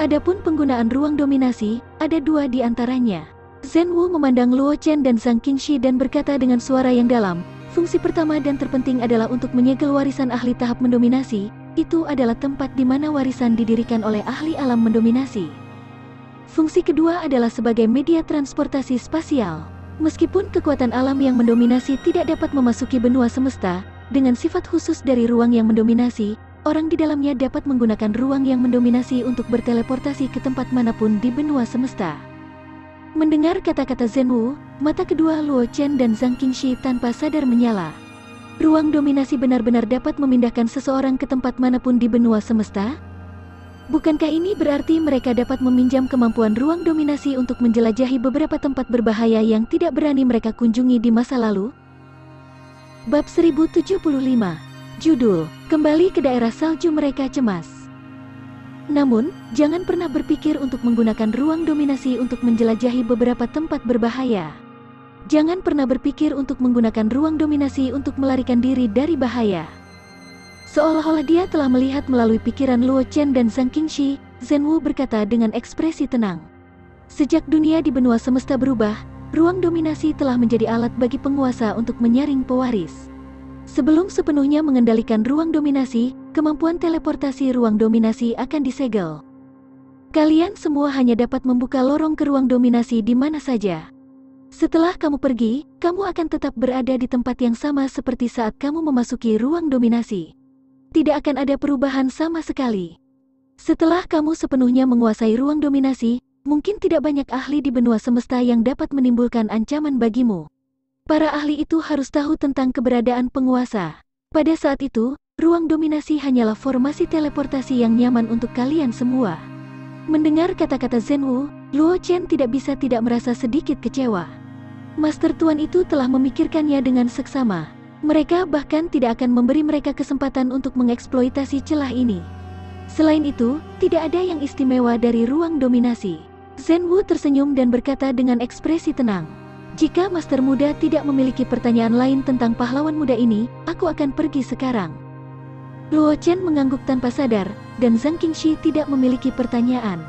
Adapun penggunaan ruang dominasi, ada dua di antaranya. Zhenwu memandang Luo Chen dan Zhang Qingxi dan berkata dengan suara yang dalam, fungsi pertama dan terpenting adalah untuk menyegel warisan ahli tahap mendominasi, itu adalah tempat di mana warisan didirikan oleh ahli alam mendominasi. Fungsi kedua adalah sebagai media transportasi spasial. Meskipun kekuatan alam yang mendominasi tidak dapat memasuki benua semesta, dengan sifat khusus dari ruang yang mendominasi, orang di dalamnya dapat menggunakan ruang yang mendominasi untuk berteleportasi ke tempat manapun di benua semesta. Mendengar kata-kata Zhenwu, mata kedua Luo Chen dan Zhang Qingxi tanpa sadar menyala. Ruang dominasi benar-benar dapat memindahkan seseorang ke tempat manapun di benua semesta? Bukankah ini berarti mereka dapat meminjam kemampuan ruang dominasi untuk menjelajahi beberapa tempat berbahaya yang tidak berani mereka kunjungi di masa lalu? Bab 1075. Judul, Kembali ke Daerah Salju Mereka Cemas. Namun, jangan pernah berpikir untuk menggunakan ruang dominasi untuk menjelajahi beberapa tempat berbahaya. Jangan pernah berpikir untuk menggunakan ruang dominasi untuk melarikan diri dari bahaya. Seolah-olah dia telah melihat melalui pikiran Luo Chen dan Zhang Qingxi, Zhenwu berkata dengan ekspresi tenang. Sejak dunia di benua semesta berubah, ruang dominasi telah menjadi alat bagi penguasa untuk menyaring pewaris. Sebelum sepenuhnya mengendalikan ruang dominasi, kemampuan teleportasi ruang dominasi akan disegel. Kalian semua hanya dapat membuka lorong ke ruang dominasi di mana saja. Setelah kamu pergi, kamu akan tetap berada di tempat yang sama seperti saat kamu memasuki ruang dominasi. Tidak akan ada perubahan sama sekali. Setelah kamu sepenuhnya menguasai ruang dominasi, mungkin tidak banyak ahli di benua semesta yang dapat menimbulkan ancaman bagimu. Para ahli itu harus tahu tentang keberadaan penguasa. Pada saat itu, ruang dominasi hanyalah formasi teleportasi yang nyaman untuk kalian semua. Mendengar kata-kata Zhenwu, Luo Chen tidak bisa tidak merasa sedikit kecewa. Master Tuan itu telah memikirkannya dengan seksama. Mereka bahkan tidak akan memberi mereka kesempatan untuk mengeksploitasi celah ini. Selain itu, tidak ada yang istimewa dari ruang dominasi. Zhenwu tersenyum dan berkata dengan ekspresi tenang. Jika Master Muda tidak memiliki pertanyaan lain tentang pahlawan muda ini, aku akan pergi sekarang. Luo Chen mengangguk tanpa sadar, dan Zhang Qingxi tidak memiliki pertanyaan.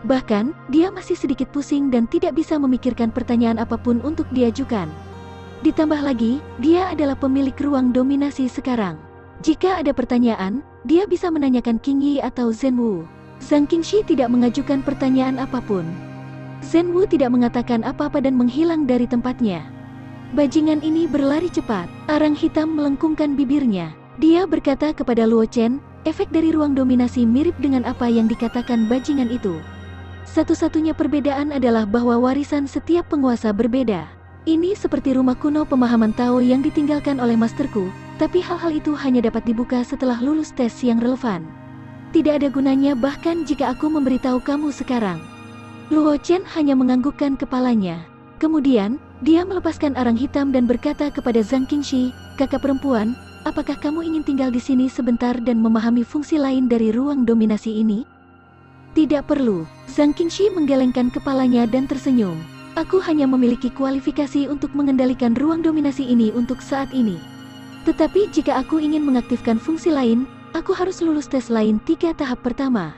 Bahkan, dia masih sedikit pusing dan tidak bisa memikirkan pertanyaan apapun untuk diajukan. Ditambah lagi, dia adalah pemilik ruang dominasi sekarang. Jika ada pertanyaan, dia bisa menanyakan King Yi atau Zhen Wu. Zhang Qingxi tidak mengajukan pertanyaan apapun. Zhen Wu tidak mengatakan apa-apa dan menghilang dari tempatnya. Bajingan ini berlari cepat. Arang hitam melengkungkan bibirnya. Dia berkata kepada Luo Chen, efek dari ruang dominasi mirip dengan apa yang dikatakan bajingan itu. Satu-satunya perbedaan adalah bahwa warisan setiap penguasa berbeda. Ini seperti rumah kuno pemahaman Tao yang ditinggalkan oleh masterku, tapi hal-hal itu hanya dapat dibuka setelah lulus tes yang relevan. Tidak ada gunanya bahkan jika aku memberitahu kamu sekarang. Luo Chen hanya menganggukkan kepalanya. Kemudian, dia melepaskan arang hitam dan berkata kepada Zhang Qingxi, kakak perempuan, apakah kamu ingin tinggal di sini sebentar dan memahami fungsi lain dari ruang dominasi ini? Tidak perlu. Zhang Qingxi menggelengkan kepalanya dan tersenyum. Aku hanya memiliki kualifikasi untuk mengendalikan ruang dominasi ini untuk saat ini. Tetapi jika aku ingin mengaktifkan fungsi lain, aku harus lulus tes lain 3 tahap pertama.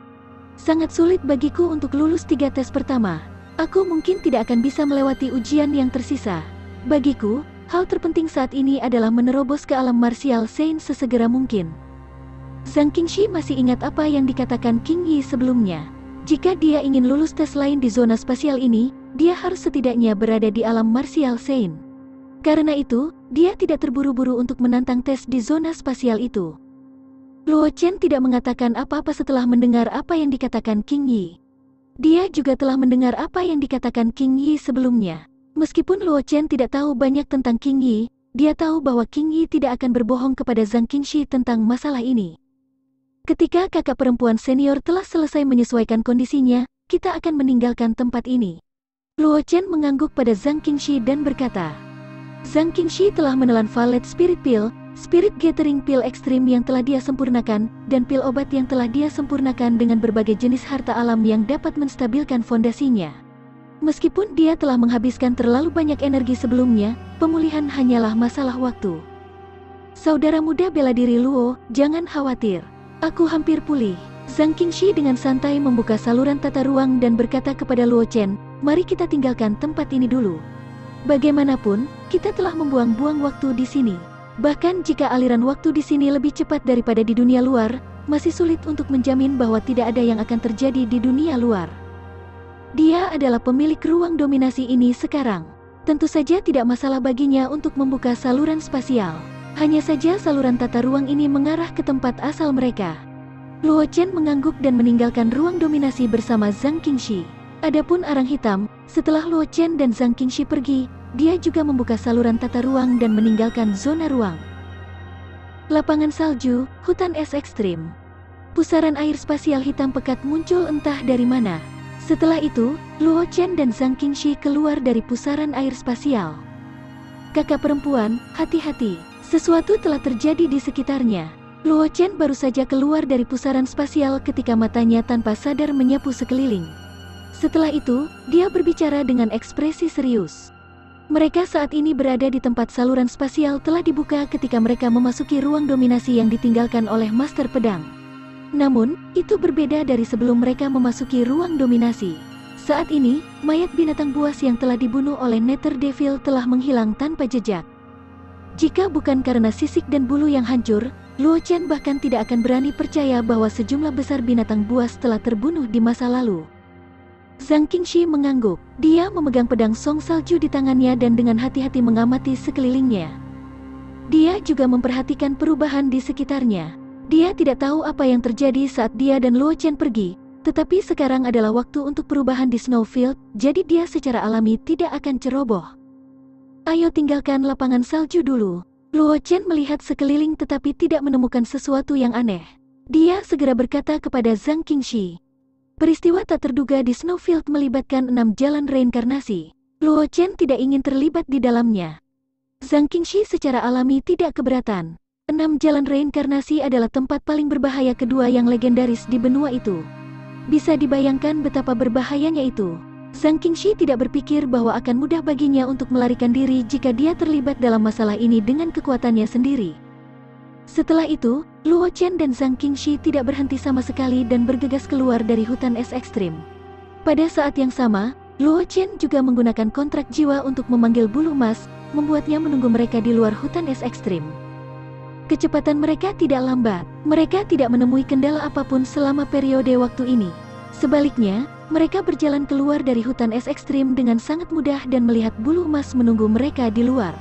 Sangat sulit bagiku untuk lulus 3 tes pertama. Aku mungkin tidak akan bisa melewati ujian yang tersisa. Bagiku, hal terpenting saat ini adalah menerobos ke alam martial Saint sesegera mungkin. Zhang Qingxi masih ingat apa yang dikatakan King Yi sebelumnya. Jika dia ingin lulus tes lain di zona spasial ini, dia harus setidaknya berada di alam martial Saint. Karena itu, dia tidak terburu-buru untuk menantang tes di zona spasial itu. Luo Chen tidak mengatakan apa-apa setelah mendengar apa yang dikatakan King Yi. Dia juga telah mendengar apa yang dikatakan King Yi sebelumnya. Meskipun Luo Chen tidak tahu banyak tentang King Yi, dia tahu bahwa King Yi tidak akan berbohong kepada Zhang Qingxi tentang masalah ini. Ketika kakak perempuan senior telah selesai menyesuaikan kondisinya, kita akan meninggalkan tempat ini. Luo Chen mengangguk pada Zhang Qingxi dan berkata, Zhang Qingxi telah menelan Valet Spirit Pill, Spirit Gathering Pill ekstrim yang telah dia sempurnakan, dan pil obat yang telah dia sempurnakan dengan berbagai jenis harta alam yang dapat menstabilkan fondasinya. Meskipun dia telah menghabiskan terlalu banyak energi sebelumnya, pemulihan hanyalah masalah waktu. Saudara muda bela diri Luo, jangan khawatir. Aku hampir pulih. Zhang Qingxi dengan santai membuka saluran tata ruang dan berkata kepada Luo Chen, mari kita tinggalkan tempat ini dulu. Bagaimanapun, kita telah membuang-buang waktu di sini. Bahkan jika aliran waktu di sini lebih cepat daripada di dunia luar, masih sulit untuk menjamin bahwa tidak ada yang akan terjadi di dunia luar. Dia adalah pemilik ruang dominasi ini sekarang. Tentu saja tidak masalah baginya untuk membuka saluran spasial. Hanya saja saluran tata ruang ini mengarah ke tempat asal mereka. Luo Chen mengangguk dan meninggalkan ruang dominasi bersama Zhang Qingxi. Adapun arang hitam, setelah Luo Chen dan Zhang Qingxi pergi, dia juga membuka saluran tata ruang dan meninggalkan zona ruang. Lapangan salju, hutan es ekstrim. Pusaran air spasial hitam pekat muncul entah dari mana. Setelah itu, Luo Chen dan Zhang Qingxi keluar dari pusaran air spasial. Kakak perempuan, hati-hati. Sesuatu telah terjadi di sekitarnya. Luo Chen baru saja keluar dari pusaran spasial ketika matanya tanpa sadar menyapu sekeliling. Setelah itu, dia berbicara dengan ekspresi serius. Mereka saat ini berada di tempat saluran spasial telah dibuka ketika mereka memasuki ruang dominasi yang ditinggalkan oleh Master Pedang. Namun, itu berbeda dari sebelum mereka memasuki ruang dominasi. Saat ini, mayat binatang buas yang telah dibunuh oleh Nether Devil telah menghilang tanpa jejak. Jika bukan karena sisik dan bulu yang hancur, Luo Chen bahkan tidak akan berani percaya bahwa sejumlah besar binatang buas telah terbunuh di masa lalu. Zhang Qingxi mengangguk. Dia memegang pedang song salju di tangannya dan dengan hati-hati mengamati sekelilingnya. Dia juga memperhatikan perubahan di sekitarnya. Dia tidak tahu apa yang terjadi saat dia dan Luo Chen pergi, tetapi sekarang adalah waktu untuk perubahan di Snowfield, jadi dia secara alami tidak akan ceroboh. Ayo tinggalkan lapangan salju dulu. Luo Chen melihat sekeliling tetapi tidak menemukan sesuatu yang aneh. Dia segera berkata kepada Zhang Qingxi. Peristiwa tak terduga di Snowfield melibatkan 6 jalan reinkarnasi. Luo Chen tidak ingin terlibat di dalamnya. Zhang Qingxi secara alami tidak keberatan. 6 jalan reinkarnasi adalah tempat paling berbahaya kedua yang legendaris di benua itu. Bisa dibayangkan betapa berbahayanya itu. Zhang Qingxi tidak berpikir bahwa akan mudah baginya untuk melarikan diri jika dia terlibat dalam masalah ini dengan kekuatannya sendiri. Setelah itu, Luo Chen dan Zhang Qingxi tidak berhenti sama sekali dan bergegas keluar dari hutan es ekstrim. Pada saat yang sama, Luo Chen juga menggunakan kontrak jiwa untuk memanggil bulu emas, membuatnya menunggu mereka di luar hutan es ekstrim. Kecepatan mereka tidak lambat, mereka tidak menemui kendala apapun selama periode waktu ini. Sebaliknya, mereka berjalan keluar dari hutan es ekstrim dengan sangat mudah dan melihat bulu emas menunggu mereka di luar.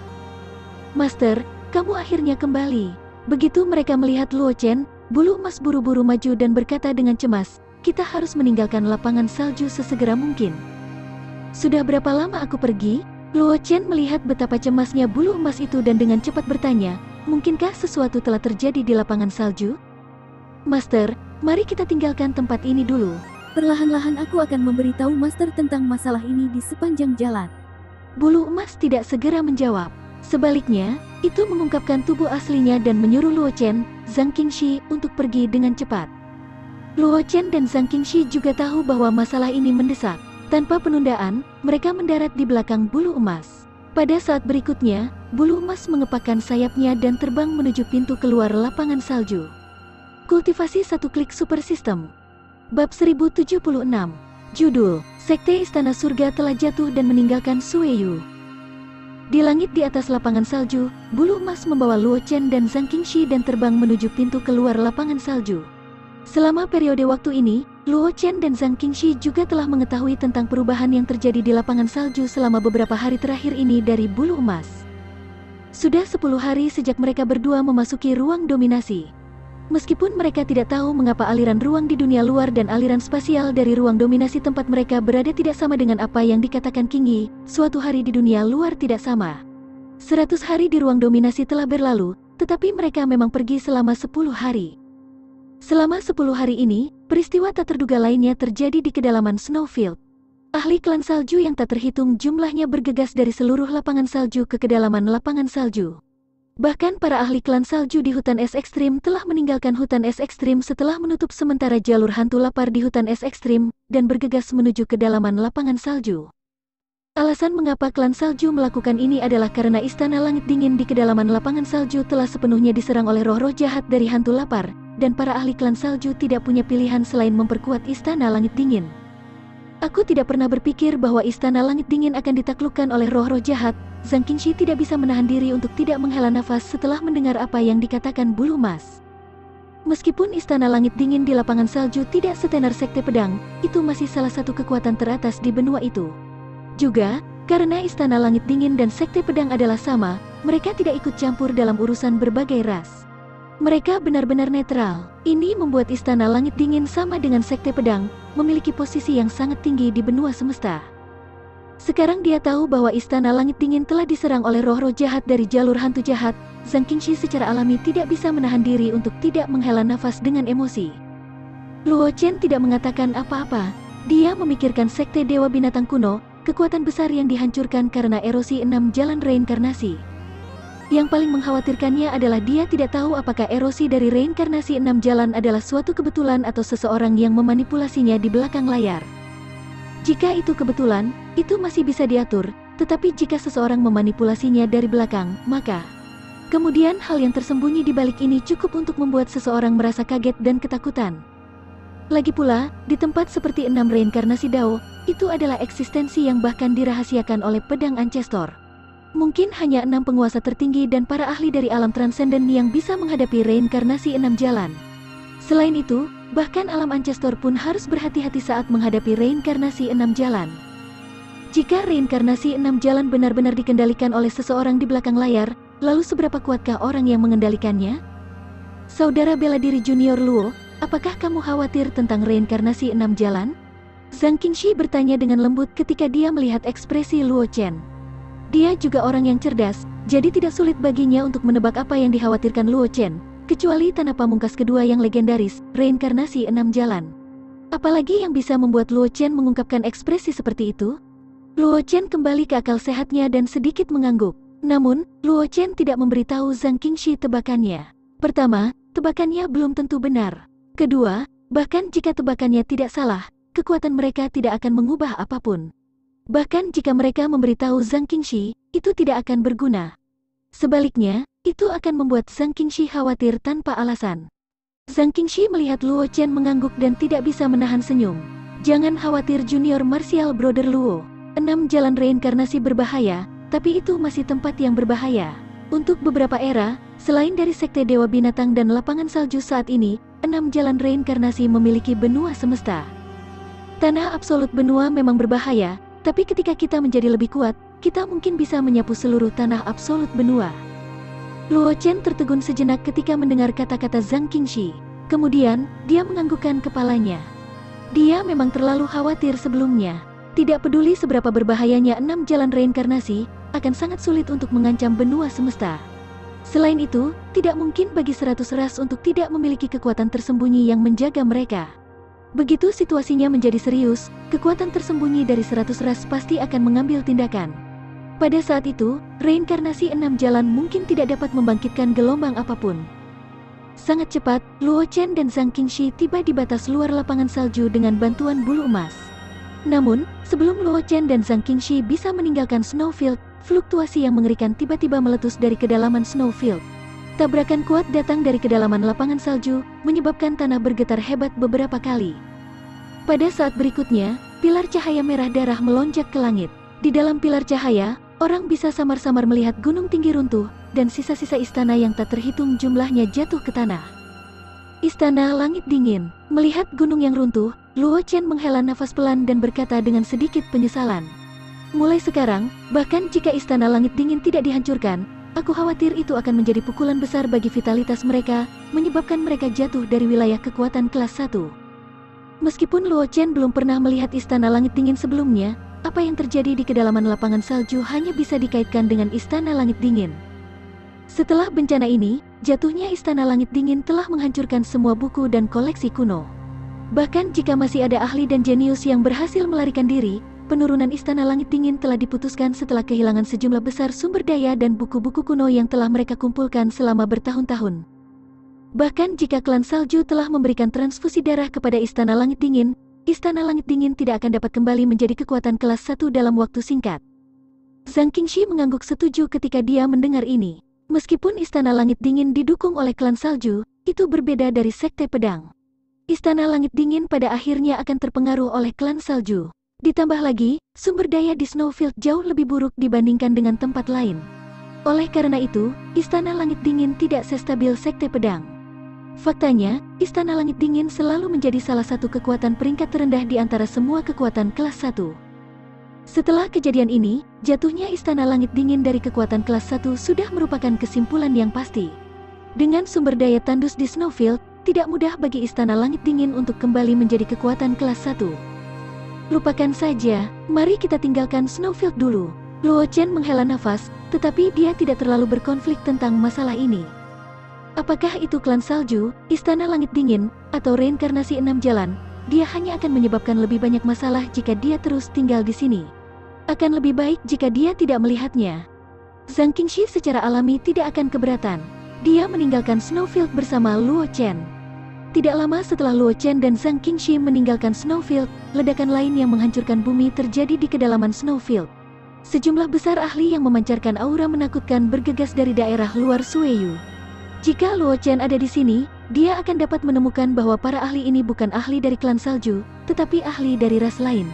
Master, kamu akhirnya kembali. Begitu mereka melihat Luo Chen, bulu emas buru-buru maju dan berkata dengan cemas, kita harus meninggalkan lapangan salju sesegera mungkin. Sudah berapa lama aku pergi? Luo Chen melihat betapa cemasnya bulu emas itu dan dengan cepat bertanya, mungkinkah sesuatu telah terjadi di lapangan salju? Master, mari kita tinggalkan tempat ini dulu. Perlahan-lahan aku akan memberitahu Master tentang masalah ini di sepanjang jalan. Bulu emas tidak segera menjawab. Sebaliknya, itu mengungkapkan tubuh aslinya dan menyuruh Luo Chen, Zhang Qingxi untuk pergi dengan cepat. Luo Chen dan Zhang Qingxi juga tahu bahwa masalah ini mendesak. Tanpa penundaan, mereka mendarat di belakang bulu emas. Pada saat berikutnya, bulu emas mengepakkan sayapnya dan terbang menuju pintu keluar lapangan salju. Kultivasi satu klik super system. Bab 1076. Judul, Sekte Istana Surga telah jatuh dan meninggalkan Sueyu. Di langit di atas lapangan salju, bulu emas membawa Luo Chen dan Zhang Qingxi dan terbang menuju pintu keluar lapangan salju. Selama periode waktu ini, Luo Chen dan Zhang Qingxi juga telah mengetahui tentang perubahan yang terjadi di lapangan salju selama beberapa hari terakhir ini dari bulu emas. Sudah 10 hari sejak mereka berdua memasuki ruang dominasi. Meskipun mereka tidak tahu mengapa aliran ruang di dunia luar dan aliran spasial dari ruang dominasi tempat mereka berada tidak sama dengan apa yang dikatakan King Yi, suatu hari di dunia luar tidak sama. 100 hari di ruang dominasi telah berlalu, tetapi mereka memang pergi selama 10 hari. Selama 10 hari ini, peristiwa tak terduga lainnya terjadi di kedalaman Snowfield. Ahli klan salju yang tak terhitung jumlahnya bergegas dari seluruh lapangan salju ke kedalaman lapangan salju. Bahkan para ahli klan salju di hutan es ekstrim telah meninggalkan hutan es ekstrim setelah menutup sementara jalur hantu lapar di hutan es ekstrim, dan bergegas menuju kedalaman lapangan salju. Alasan mengapa klan salju melakukan ini adalah karena istana langit dingin di kedalaman lapangan salju telah sepenuhnya diserang oleh roh-roh jahat dari hantu lapar, dan para ahli klan salju tidak punya pilihan selain memperkuat istana langit dingin. Aku tidak pernah berpikir bahwa istana langit dingin akan ditaklukkan oleh roh-roh jahat. Zhang Qingxi tidak bisa menahan diri untuk tidak menghela nafas setelah mendengar apa yang dikatakan bulu emas. Meskipun istana langit dingin di lapangan salju tidak setenar sekte pedang, itu masih salah satu kekuatan teratas di benua itu. Juga, karena istana langit dingin dan sekte pedang adalah sama, mereka tidak ikut campur dalam urusan berbagai ras. Mereka benar-benar netral. Ini membuat istana langit dingin sama dengan sekte pedang, memiliki posisi yang sangat tinggi di benua semesta. Sekarang dia tahu bahwa istana langit dingin telah diserang oleh roh-roh jahat dari jalur hantu jahat. Zhang Qingxi secara alami tidak bisa menahan diri untuk tidak menghela nafas dengan emosi. Luo Chen tidak mengatakan apa-apa. Dia memikirkan sekte dewa binatang kuno, kekuatan besar yang dihancurkan karena erosi 6 jalan reinkarnasi. Yang paling mengkhawatirkannya adalah dia tidak tahu apakah erosi dari reinkarnasi 6 jalan adalah suatu kebetulan atau seseorang yang memanipulasinya di belakang layar. Jika itu kebetulan, itu masih bisa diatur, tetapi jika seseorang memanipulasinya dari belakang, maka kemudian hal yang tersembunyi di balik ini cukup untuk membuat seseorang merasa kaget dan ketakutan. Lagi pula, di tempat seperti 6 reinkarnasi Dao, itu adalah eksistensi yang bahkan dirahasiakan oleh pedang Ancestor. Mungkin hanya 6 penguasa tertinggi dan para ahli dari alam transenden yang bisa menghadapi reinkarnasi 6 jalan. Selain itu, bahkan alam Ancestor pun harus berhati-hati saat menghadapi reinkarnasi 6 jalan. Jika reinkarnasi 6 jalan benar-benar dikendalikan oleh seseorang di belakang layar, lalu seberapa kuatkah orang yang mengendalikannya? Saudara bela diri Junior Luo, apakah kamu khawatir tentang reinkarnasi 6 jalan? Zhang Qingxi bertanya dengan lembut ketika dia melihat ekspresi Luo Chen. Dia juga orang yang cerdas, jadi tidak sulit baginya untuk menebak apa yang dikhawatirkan Luo Chen, kecuali tanah pamungkas kedua yang legendaris, reinkarnasi 6 jalan. Apalagi yang bisa membuat Luo Chen mengungkapkan ekspresi seperti itu? Luo Chen kembali ke akal sehatnya dan sedikit mengangguk. Namun, Luo Chen tidak memberitahu Zhang Qingxi tebakannya. Pertama, tebakannya belum tentu benar. Kedua, bahkan jika tebakannya tidak salah, kekuatan mereka tidak akan mengubah apapun. Bahkan jika mereka memberitahu Zhang Qingxi, itu tidak akan berguna. Sebaliknya, itu akan membuat Zhang Qingxi khawatir tanpa alasan. Zhang Qingxi melihat Luo Chen mengangguk dan tidak bisa menahan senyum. Jangan khawatir Junior Martial Brother Luo. 6 jalan reinkarnasi berbahaya, tapi itu masih tempat yang berbahaya. Untuk beberapa era, selain dari Sekte Dewa Binatang dan Lapangan Salju saat ini, 6 jalan reinkarnasi memiliki benua semesta. Tanah absolut benua memang berbahaya, tapi ketika kita menjadi lebih kuat, kita mungkin bisa menyapu seluruh tanah absolut benua. Luo Chen tertegun sejenak ketika mendengar kata-kata Zhang Qingxi. Kemudian, dia menganggukkan kepalanya. Dia memang terlalu khawatir sebelumnya. Tidak peduli seberapa berbahayanya 6 jalan reinkarnasi, akan sangat sulit untuk mengancam benua semesta. Selain itu, tidak mungkin bagi 100 ras untuk tidak memiliki kekuatan tersembunyi yang menjaga mereka. Begitu situasinya menjadi serius, kekuatan tersembunyi dari 100 ras pasti akan mengambil tindakan. Pada saat itu, reinkarnasi 6 jalan mungkin tidak dapat membangkitkan gelombang apapun. Sangat cepat, Luo Chen dan Zhang Qingxi tiba di batas luar lapangan salju dengan bantuan bulu emas. Namun, sebelum Luo Chen dan Zhang Qingxi bisa meninggalkan Snowfield, fluktuasi yang mengerikan tiba-tiba meletus dari kedalaman Snowfield. Tabrakan kuat datang dari kedalaman lapangan salju, menyebabkan tanah bergetar hebat beberapa kali. Pada saat berikutnya, pilar cahaya merah darah melonjak ke langit. Di dalam pilar cahaya, orang bisa samar-samar melihat gunung tinggi runtuh, dan sisa-sisa istana yang tak terhitung jumlahnya jatuh ke tanah. Istana Langit Dingin. Melihat gunung yang runtuh, Luo Chen menghela nafas pelan dan berkata dengan sedikit penyesalan. Mulai sekarang, bahkan jika Istana Langit Dingin tidak dihancurkan, aku khawatir itu akan menjadi pukulan besar bagi vitalitas mereka, menyebabkan mereka jatuh dari wilayah kekuatan kelas 1. Meskipun Luo Chen belum pernah melihat Istana Langit Dingin sebelumnya, apa yang terjadi di kedalaman lapangan salju hanya bisa dikaitkan dengan Istana Langit Dingin. Setelah bencana ini, jatuhnya Istana Langit Dingin telah menghancurkan semua buku dan koleksi kuno. Bahkan jika masih ada ahli dan jenius yang berhasil melarikan diri, penurunan Istana Langit Dingin telah diputuskan setelah kehilangan sejumlah besar sumber daya dan buku-buku kuno yang telah mereka kumpulkan selama bertahun-tahun. Bahkan jika klan salju telah memberikan transfusi darah kepada Istana Langit Dingin, Istana Langit Dingin tidak akan dapat kembali menjadi kekuatan kelas 1 dalam waktu singkat. Zhang Qingxi mengangguk setuju ketika dia mendengar ini. Meskipun Istana Langit Dingin didukung oleh klan salju, itu berbeda dari Sekte Pedang. Istana Langit Dingin pada akhirnya akan terpengaruh oleh klan salju. Ditambah lagi, sumber daya di Snowfield jauh lebih buruk dibandingkan dengan tempat lain. Oleh karena itu, Istana Langit Dingin tidak sestabil Sekte Pedang. Faktanya, Istana Langit Dingin selalu menjadi salah satu kekuatan peringkat terendah di antara semua kekuatan kelas 1. Setelah kejadian ini, jatuhnya Istana Langit Dingin dari kekuatan kelas 1 sudah merupakan kesimpulan yang pasti. Dengan sumber daya tandus di Snowfield, tidak mudah bagi Istana Langit Dingin untuk kembali menjadi kekuatan kelas 1. Lupakan saja, mari kita tinggalkan Snowfield dulu. Luo Chen menghela nafas, tetapi dia tidak terlalu berkonflik tentang masalah ini. Apakah itu klan salju, Istana Langit Dingin, atau reinkarnasi 6 jalan? Dia hanya akan menyebabkan lebih banyak masalah jika dia terus tinggal di sini. Akan lebih baik jika dia tidak melihatnya. Zhang Qingxi secara alami tidak akan keberatan. Dia meninggalkan Snowfield bersama Luo Chen. Tidak lama setelah Luo Chen dan Zhang Qingxi meninggalkan Snowfield, ledakan lain yang menghancurkan bumi terjadi di kedalaman Snowfield. Sejumlah besar ahli yang memancarkan aura menakutkan bergegas dari daerah luar Sueyu. Jika Luo Chen ada di sini, dia akan dapat menemukan bahwa para ahli ini bukan ahli dari klan salju, tetapi ahli dari ras lain.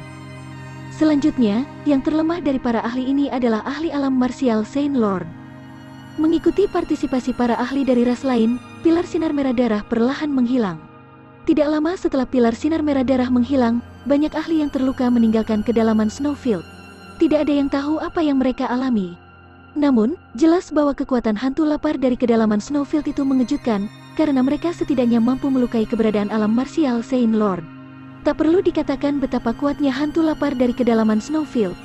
Selanjutnya, yang terlemah dari para ahli ini adalah ahli alam martial Saint Lord. Mengikuti partisipasi para ahli dari ras lain, pilar sinar merah darah perlahan menghilang. Tidak lama setelah pilar sinar merah darah menghilang, banyak ahli yang terluka meninggalkan kedalaman Snowfield. Tidak ada yang tahu apa yang mereka alami. Namun, jelas bahwa kekuatan hantu lapar dari kedalaman Snowfield itu mengejutkan, karena mereka setidaknya mampu melukai keberadaan alam martial Saint Lord. Tak perlu dikatakan betapa kuatnya hantu lapar dari kedalaman Snowfield.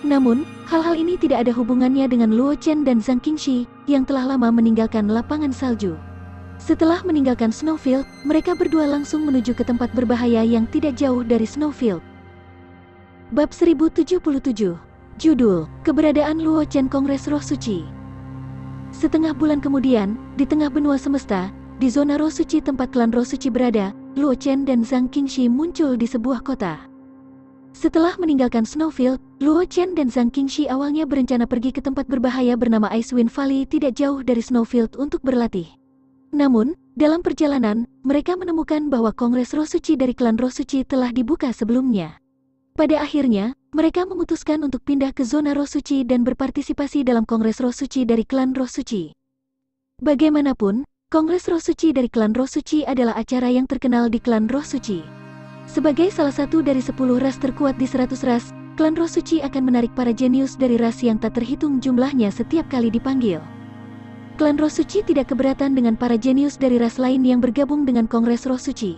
Namun, hal-hal ini tidak ada hubungannya dengan Luo Chen dan Zhang Qingxi, yang telah lama meninggalkan lapangan salju. Setelah meninggalkan Snowfield, mereka berdua langsung menuju ke tempat berbahaya yang tidak jauh dari Snowfield. Bab 1077. Judul, Keberadaan Luo Chen Kongres Roh Suci. Setengah bulan kemudian, di tengah benua semesta, di zona Roh Suci tempat klan Roh Suci berada, Luo Chen dan Zhang Qingxi muncul di sebuah kota. Setelah meninggalkan Snowfield, Luo Chen dan Zhang Qingxi awalnya berencana pergi ke tempat berbahaya bernama Icewind Valley tidak jauh dari Snowfield untuk berlatih. Namun, Dalam perjalanan, mereka menemukan bahwa Kongres Roh Suci dari klan Roh Suci telah dibuka sebelumnya. Pada akhirnya, mereka memutuskan untuk pindah ke zona Roh Suci dan berpartisipasi dalam Kongres Roh Suci dari klan Roh Suci. Bagaimanapun, Kongres Roh Suci dari klan Roh Suci adalah acara yang terkenal di klan Roh Suci. Sebagai salah satu dari 10 ras terkuat di 100 ras, klan Roh Suci akan menarik para jenius dari ras yang tak terhitung jumlahnya setiap kali dipanggil. Klan Roh Suci tidak keberatan dengan para jenius dari ras lain yang bergabung dengan Kongres Roh Suci.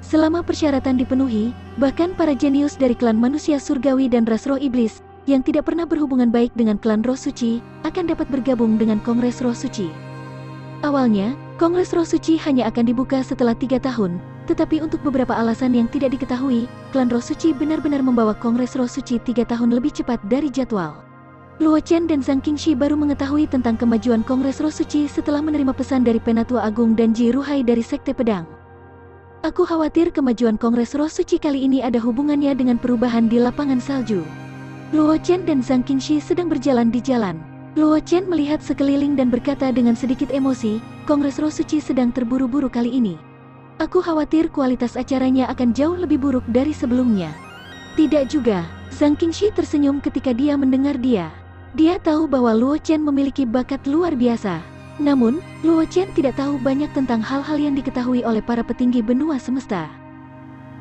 Selama persyaratan dipenuhi, bahkan para jenius dari klan manusia surgawi dan ras roh iblis, yang tidak pernah berhubungan baik dengan klan Roh Suci, akan dapat bergabung dengan Kongres Roh Suci. Awalnya, Kongres Roh Suci hanya akan dibuka setelah 3 tahun, tetapi untuk beberapa alasan yang tidak diketahui, klan Roh Suci benar-benar membawa Kongres Roh Suci 3 tahun lebih cepat dari jadwal. Luo Chen dan Zhang Qingxi baru mengetahui tentang kemajuan Kongres Roh Suci setelah menerima pesan dari Penatua Agung dan Ji Ruhai dari Sekte Pedang. Aku khawatir kemajuan Kongres Roh Suci kali ini ada hubungannya dengan perubahan di lapangan salju. Luo Chen dan Zhang Qingxi sedang berjalan di jalan. Luo Chen melihat sekeliling dan berkata dengan sedikit emosi, Kongres Roh Suci sedang terburu-buru kali ini. Aku khawatir kualitas acaranya akan jauh lebih buruk dari sebelumnya. Tidak juga, Zhang Qingxi tersenyum ketika dia mendengar dia. Dia tahu bahwa Luo Chen memiliki bakat luar biasa. Namun, Luo Chen tidak tahu banyak tentang hal-hal yang diketahui oleh para petinggi benua semesta.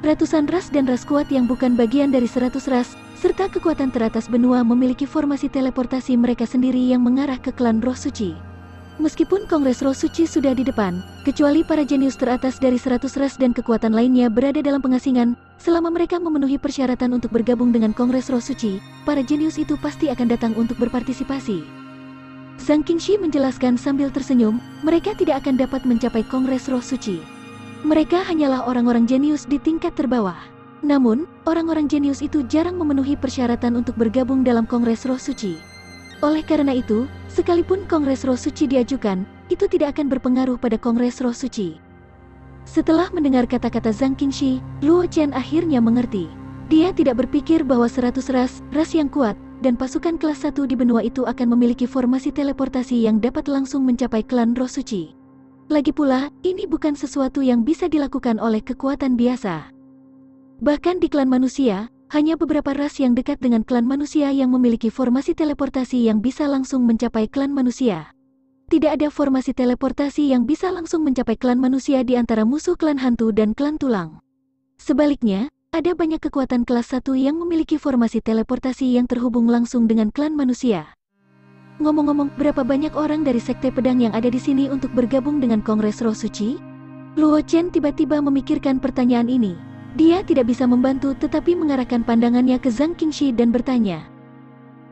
Ratusan ras dan ras kuat yang bukan bagian dari 100 ras, serta kekuatan teratas benua memiliki formasi teleportasi mereka sendiri yang mengarah ke klan Roh Suci. Meskipun Kongres Roh Suci sudah di depan, kecuali para jenius teratas dari 100 ras dan kekuatan lainnya berada dalam pengasingan, selama mereka memenuhi persyaratan untuk bergabung dengan Kongres Roh Suci, para jenius itu pasti akan datang untuk berpartisipasi. Zhang Qingxi menjelaskan sambil tersenyum, mereka tidak akan dapat mencapai Kongres Roh Suci. Mereka hanyalah orang-orang jenius di tingkat terbawah. Namun, orang-orang jenius itu jarang memenuhi persyaratan untuk bergabung dalam Kongres Roh Suci. Oleh karena itu, sekalipun Kongres Roh Suci diajukan, itu tidak akan berpengaruh pada Kongres Roh Suci. Setelah mendengar kata-kata Zhang Qingxi, Luo Chen akhirnya mengerti. Dia tidak berpikir bahwa 100 ras yang kuat, dan pasukan kelas 1 di benua itu akan memiliki formasi teleportasi yang dapat langsung mencapai klan Roh Suci. Lagi pula, ini bukan sesuatu yang bisa dilakukan oleh kekuatan biasa. Bahkan di klan manusia, hanya beberapa ras yang dekat dengan klan manusia yang memiliki formasi teleportasi yang bisa langsung mencapai klan manusia. Tidak ada formasi teleportasi yang bisa langsung mencapai klan manusia di antara musuh klan hantu dan klan tulang. Sebaliknya, ada banyak kekuatan kelas 1 yang memiliki formasi teleportasi yang terhubung langsung dengan klan manusia. Ngomong-ngomong, berapa banyak orang dari Sekte Pedang yang ada di sini untuk bergabung dengan Kongres Roh Suci? Luo Chen tiba-tiba memikirkan pertanyaan ini. Dia tidak bisa membantu tetapi mengarahkan pandangannya ke Zhang Qingxi dan bertanya.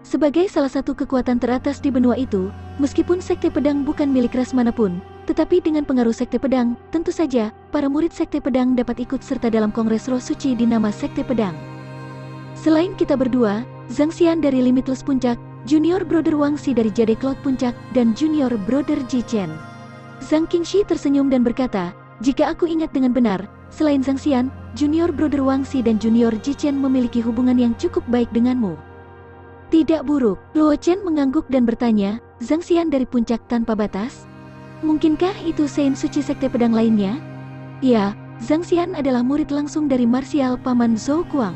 Sebagai salah satu kekuatan teratas di benua itu, meskipun Sekte Pedang bukan milik ras manapun, tetapi dengan pengaruh Sekte Pedang, tentu saja, para murid Sekte Pedang dapat ikut serta dalam Kongres Roh Suci di nama Sekte Pedang. Selain kita berdua, Zhang Xian dari Limitless Puncak, Junior Brother Wang Xi dari Jade Cloud Puncak, dan Junior Brother Ji Chen. Zhang Qingxi tersenyum dan berkata, jika aku ingat dengan benar, selain Zhang Xian, Junior Brother Wang Xi dan Junior Ji Chen memiliki hubungan yang cukup baik denganmu. Tidak buruk. Luo Chen mengangguk dan bertanya, Zhang Xian dari Puncak Tanpa Batas? Mungkinkah itu Saint Suci Sekte Pedang lainnya? Ya, Zhang Xian adalah murid langsung dari marsial Paman Zhou Kuang.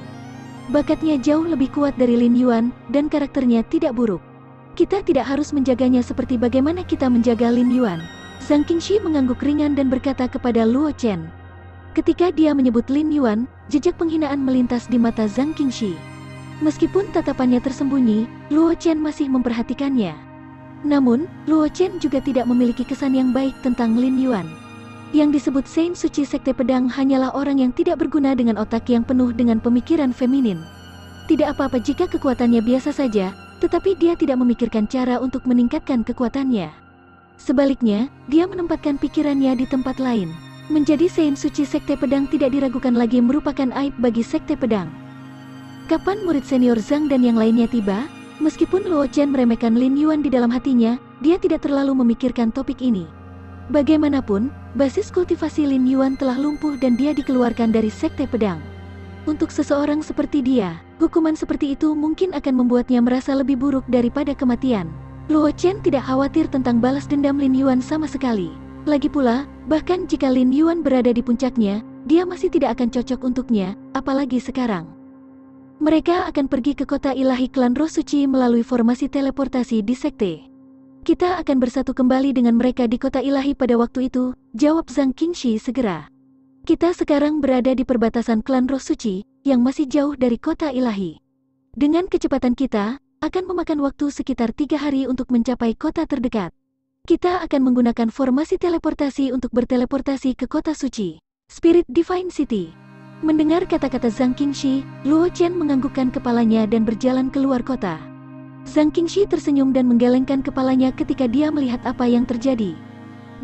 Bakatnya jauh lebih kuat dari Lin Yuan, dan karakternya tidak buruk. Kita tidak harus menjaganya seperti bagaimana kita menjaga Lin Yuan. Zhang Qingxi mengangguk ringan dan berkata kepada Luo Chen. Ketika dia menyebut Lin Yuan, jejak penghinaan melintas di mata Zhang Qingxi. Meskipun tatapannya tersembunyi, Luo Chen masih memperhatikannya. Namun, Luo Chen juga tidak memiliki kesan yang baik tentang Lin Yuan. Yang disebut Saint Suci Sekte Pedang hanyalah orang yang tidak berguna dengan otak yang penuh dengan pemikiran feminin. Tidak apa-apa jika kekuatannya biasa saja, tetapi dia tidak memikirkan cara untuk meningkatkan kekuatannya. Sebaliknya, dia menempatkan pikirannya di tempat lain. Menjadi Saint Suci Sekte Pedang tidak diragukan lagi merupakan aib bagi Sekte Pedang. Kapan murid senior Zhang dan yang lainnya tiba? Meskipun Luo Chen meremehkan Lin Yuan di dalam hatinya, dia tidak terlalu memikirkan topik ini. Bagaimanapun, basis kultivasi Lin Yuan telah lumpuh dan dia dikeluarkan dari Sekte Pedang. Untuk seseorang seperti dia, hukuman seperti itu mungkin akan membuatnya merasa lebih buruk daripada kematian. Luo Chen tidak khawatir tentang balas dendam Lin Yuan sama sekali. Lagi pula, Bahkan jika Lin Yuan berada di puncaknya, dia masih tidak akan cocok untuknya, apalagi sekarang. Mereka akan pergi ke kota ilahi klan Roh Suci melalui formasi teleportasi di sekte. Kita akan bersatu kembali dengan mereka di kota ilahi pada waktu itu, jawab Zhang Qingxi segera. Kita sekarang berada di perbatasan klan Roh Suci, yang masih jauh dari kota ilahi. Dengan kecepatan kita, akan memakan waktu sekitar 3 hari untuk mencapai kota terdekat. Kita akan menggunakan formasi teleportasi untuk berteleportasi ke kota suci, Spirit Divine City. Mendengar kata-kata Zhang Qingxi, Luo Chen menganggukkan kepalanya dan berjalan keluar kota. Zhang Qingxi tersenyum dan menggelengkan kepalanya ketika dia melihat apa yang terjadi.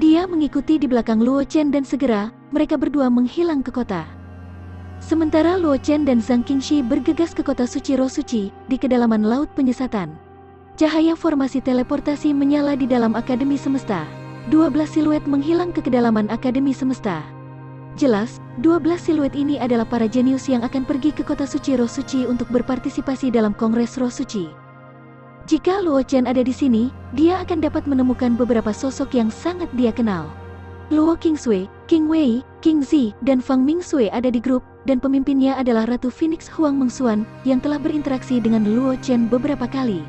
Dia mengikuti di belakang Luo Chen dan segera, mereka berdua menghilang ke kota. Sementara Luo Chen dan Zhang Qingxi bergegas ke kota suci Roh Suci, di kedalaman laut penyesatan. Cahaya formasi teleportasi menyala di dalam Akademi Semesta. 12 siluet menghilang ke kedalaman Akademi Semesta. Jelas, 12 siluet ini adalah para jenius yang akan pergi ke kota suci Roh Suci untuk berpartisipasi dalam Kongres Roh Suci. Jika Luo Chen ada di sini, dia akan dapat menemukan beberapa sosok yang sangat dia kenal. Luo Qingsui, King Wei, King Zi, dan Fang Mingsui ada di grup, dan pemimpinnya adalah Ratu Phoenix Huang Mengxuan, yang telah berinteraksi dengan Luo Chen beberapa kali.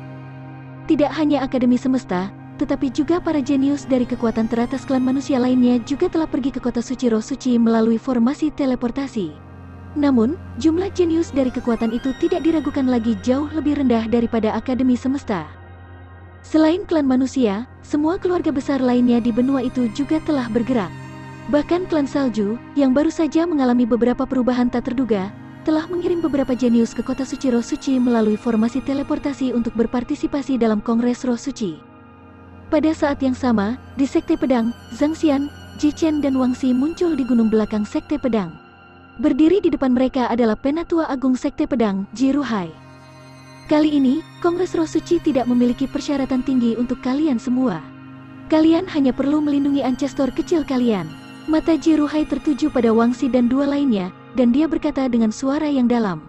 Tidak hanya Akademi Semesta, tetapi juga para jenius dari kekuatan teratas klan manusia lainnya juga telah pergi ke kota suci Roh Suci melalui formasi teleportasi. Namun, jumlah jenius dari kekuatan itu tidak diragukan lagi jauh lebih rendah daripada Akademi Semesta. Selain klan manusia, semua keluarga besar lainnya di benua itu juga telah bergerak. Bahkan klan salju, yang baru saja mengalami beberapa perubahan tak terduga, telah mengirim beberapa jenius ke kota suci Roh Suci melalui formasi teleportasi untuk berpartisipasi dalam Kongres Roh Suci. Pada saat yang sama, di Sekte Pedang, Zhang Xian, Ji Chen dan Wang Xi muncul di gunung belakang Sekte Pedang. Berdiri di depan mereka adalah Penatua Agung Sekte Pedang, Ji Ruhai. Kali ini, Kongres Roh Suci tidak memiliki persyaratan tinggi untuk kalian semua. Kalian hanya perlu melindungi ancestor kecil kalian. Mata Ji Ruhai tertuju pada Wang Xi dan dua lainnya, dan dia berkata dengan suara yang dalam.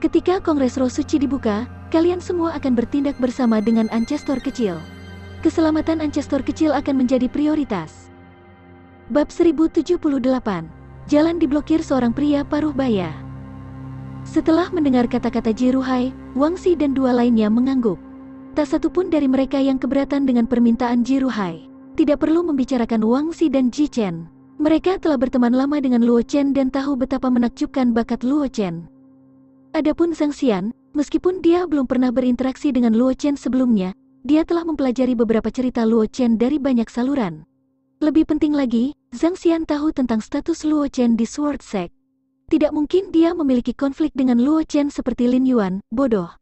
Ketika Kongres Roh Suci dibuka, kalian semua akan bertindak bersama dengan ancestor kecil. Keselamatan ancestor kecil akan menjadi prioritas. Bab 1078. Jalan diblokir seorang pria paruh baya. Setelah mendengar kata-kata Ji Ruhai, Wang Xi dan dua lainnya mengangguk. Tak satu pun dari mereka yang keberatan dengan permintaan Ji Ruhai. Tidak perlu membicarakan Wang Xi dan Ji Chen. Mereka telah berteman lama dengan Luo Chen dan tahu betapa menakjubkan bakat Luo Chen. Adapun Zhang Xian, meskipun dia belum pernah berinteraksi dengan Luo Chen sebelumnya, dia telah mempelajari beberapa cerita Luo Chen dari banyak saluran. Lebih penting lagi, Zhang Xian tahu tentang status Luo Chen di Sword Sect. Tidak mungkin dia memiliki konflik dengan Luo Chen seperti Lin Yuan, bodoh.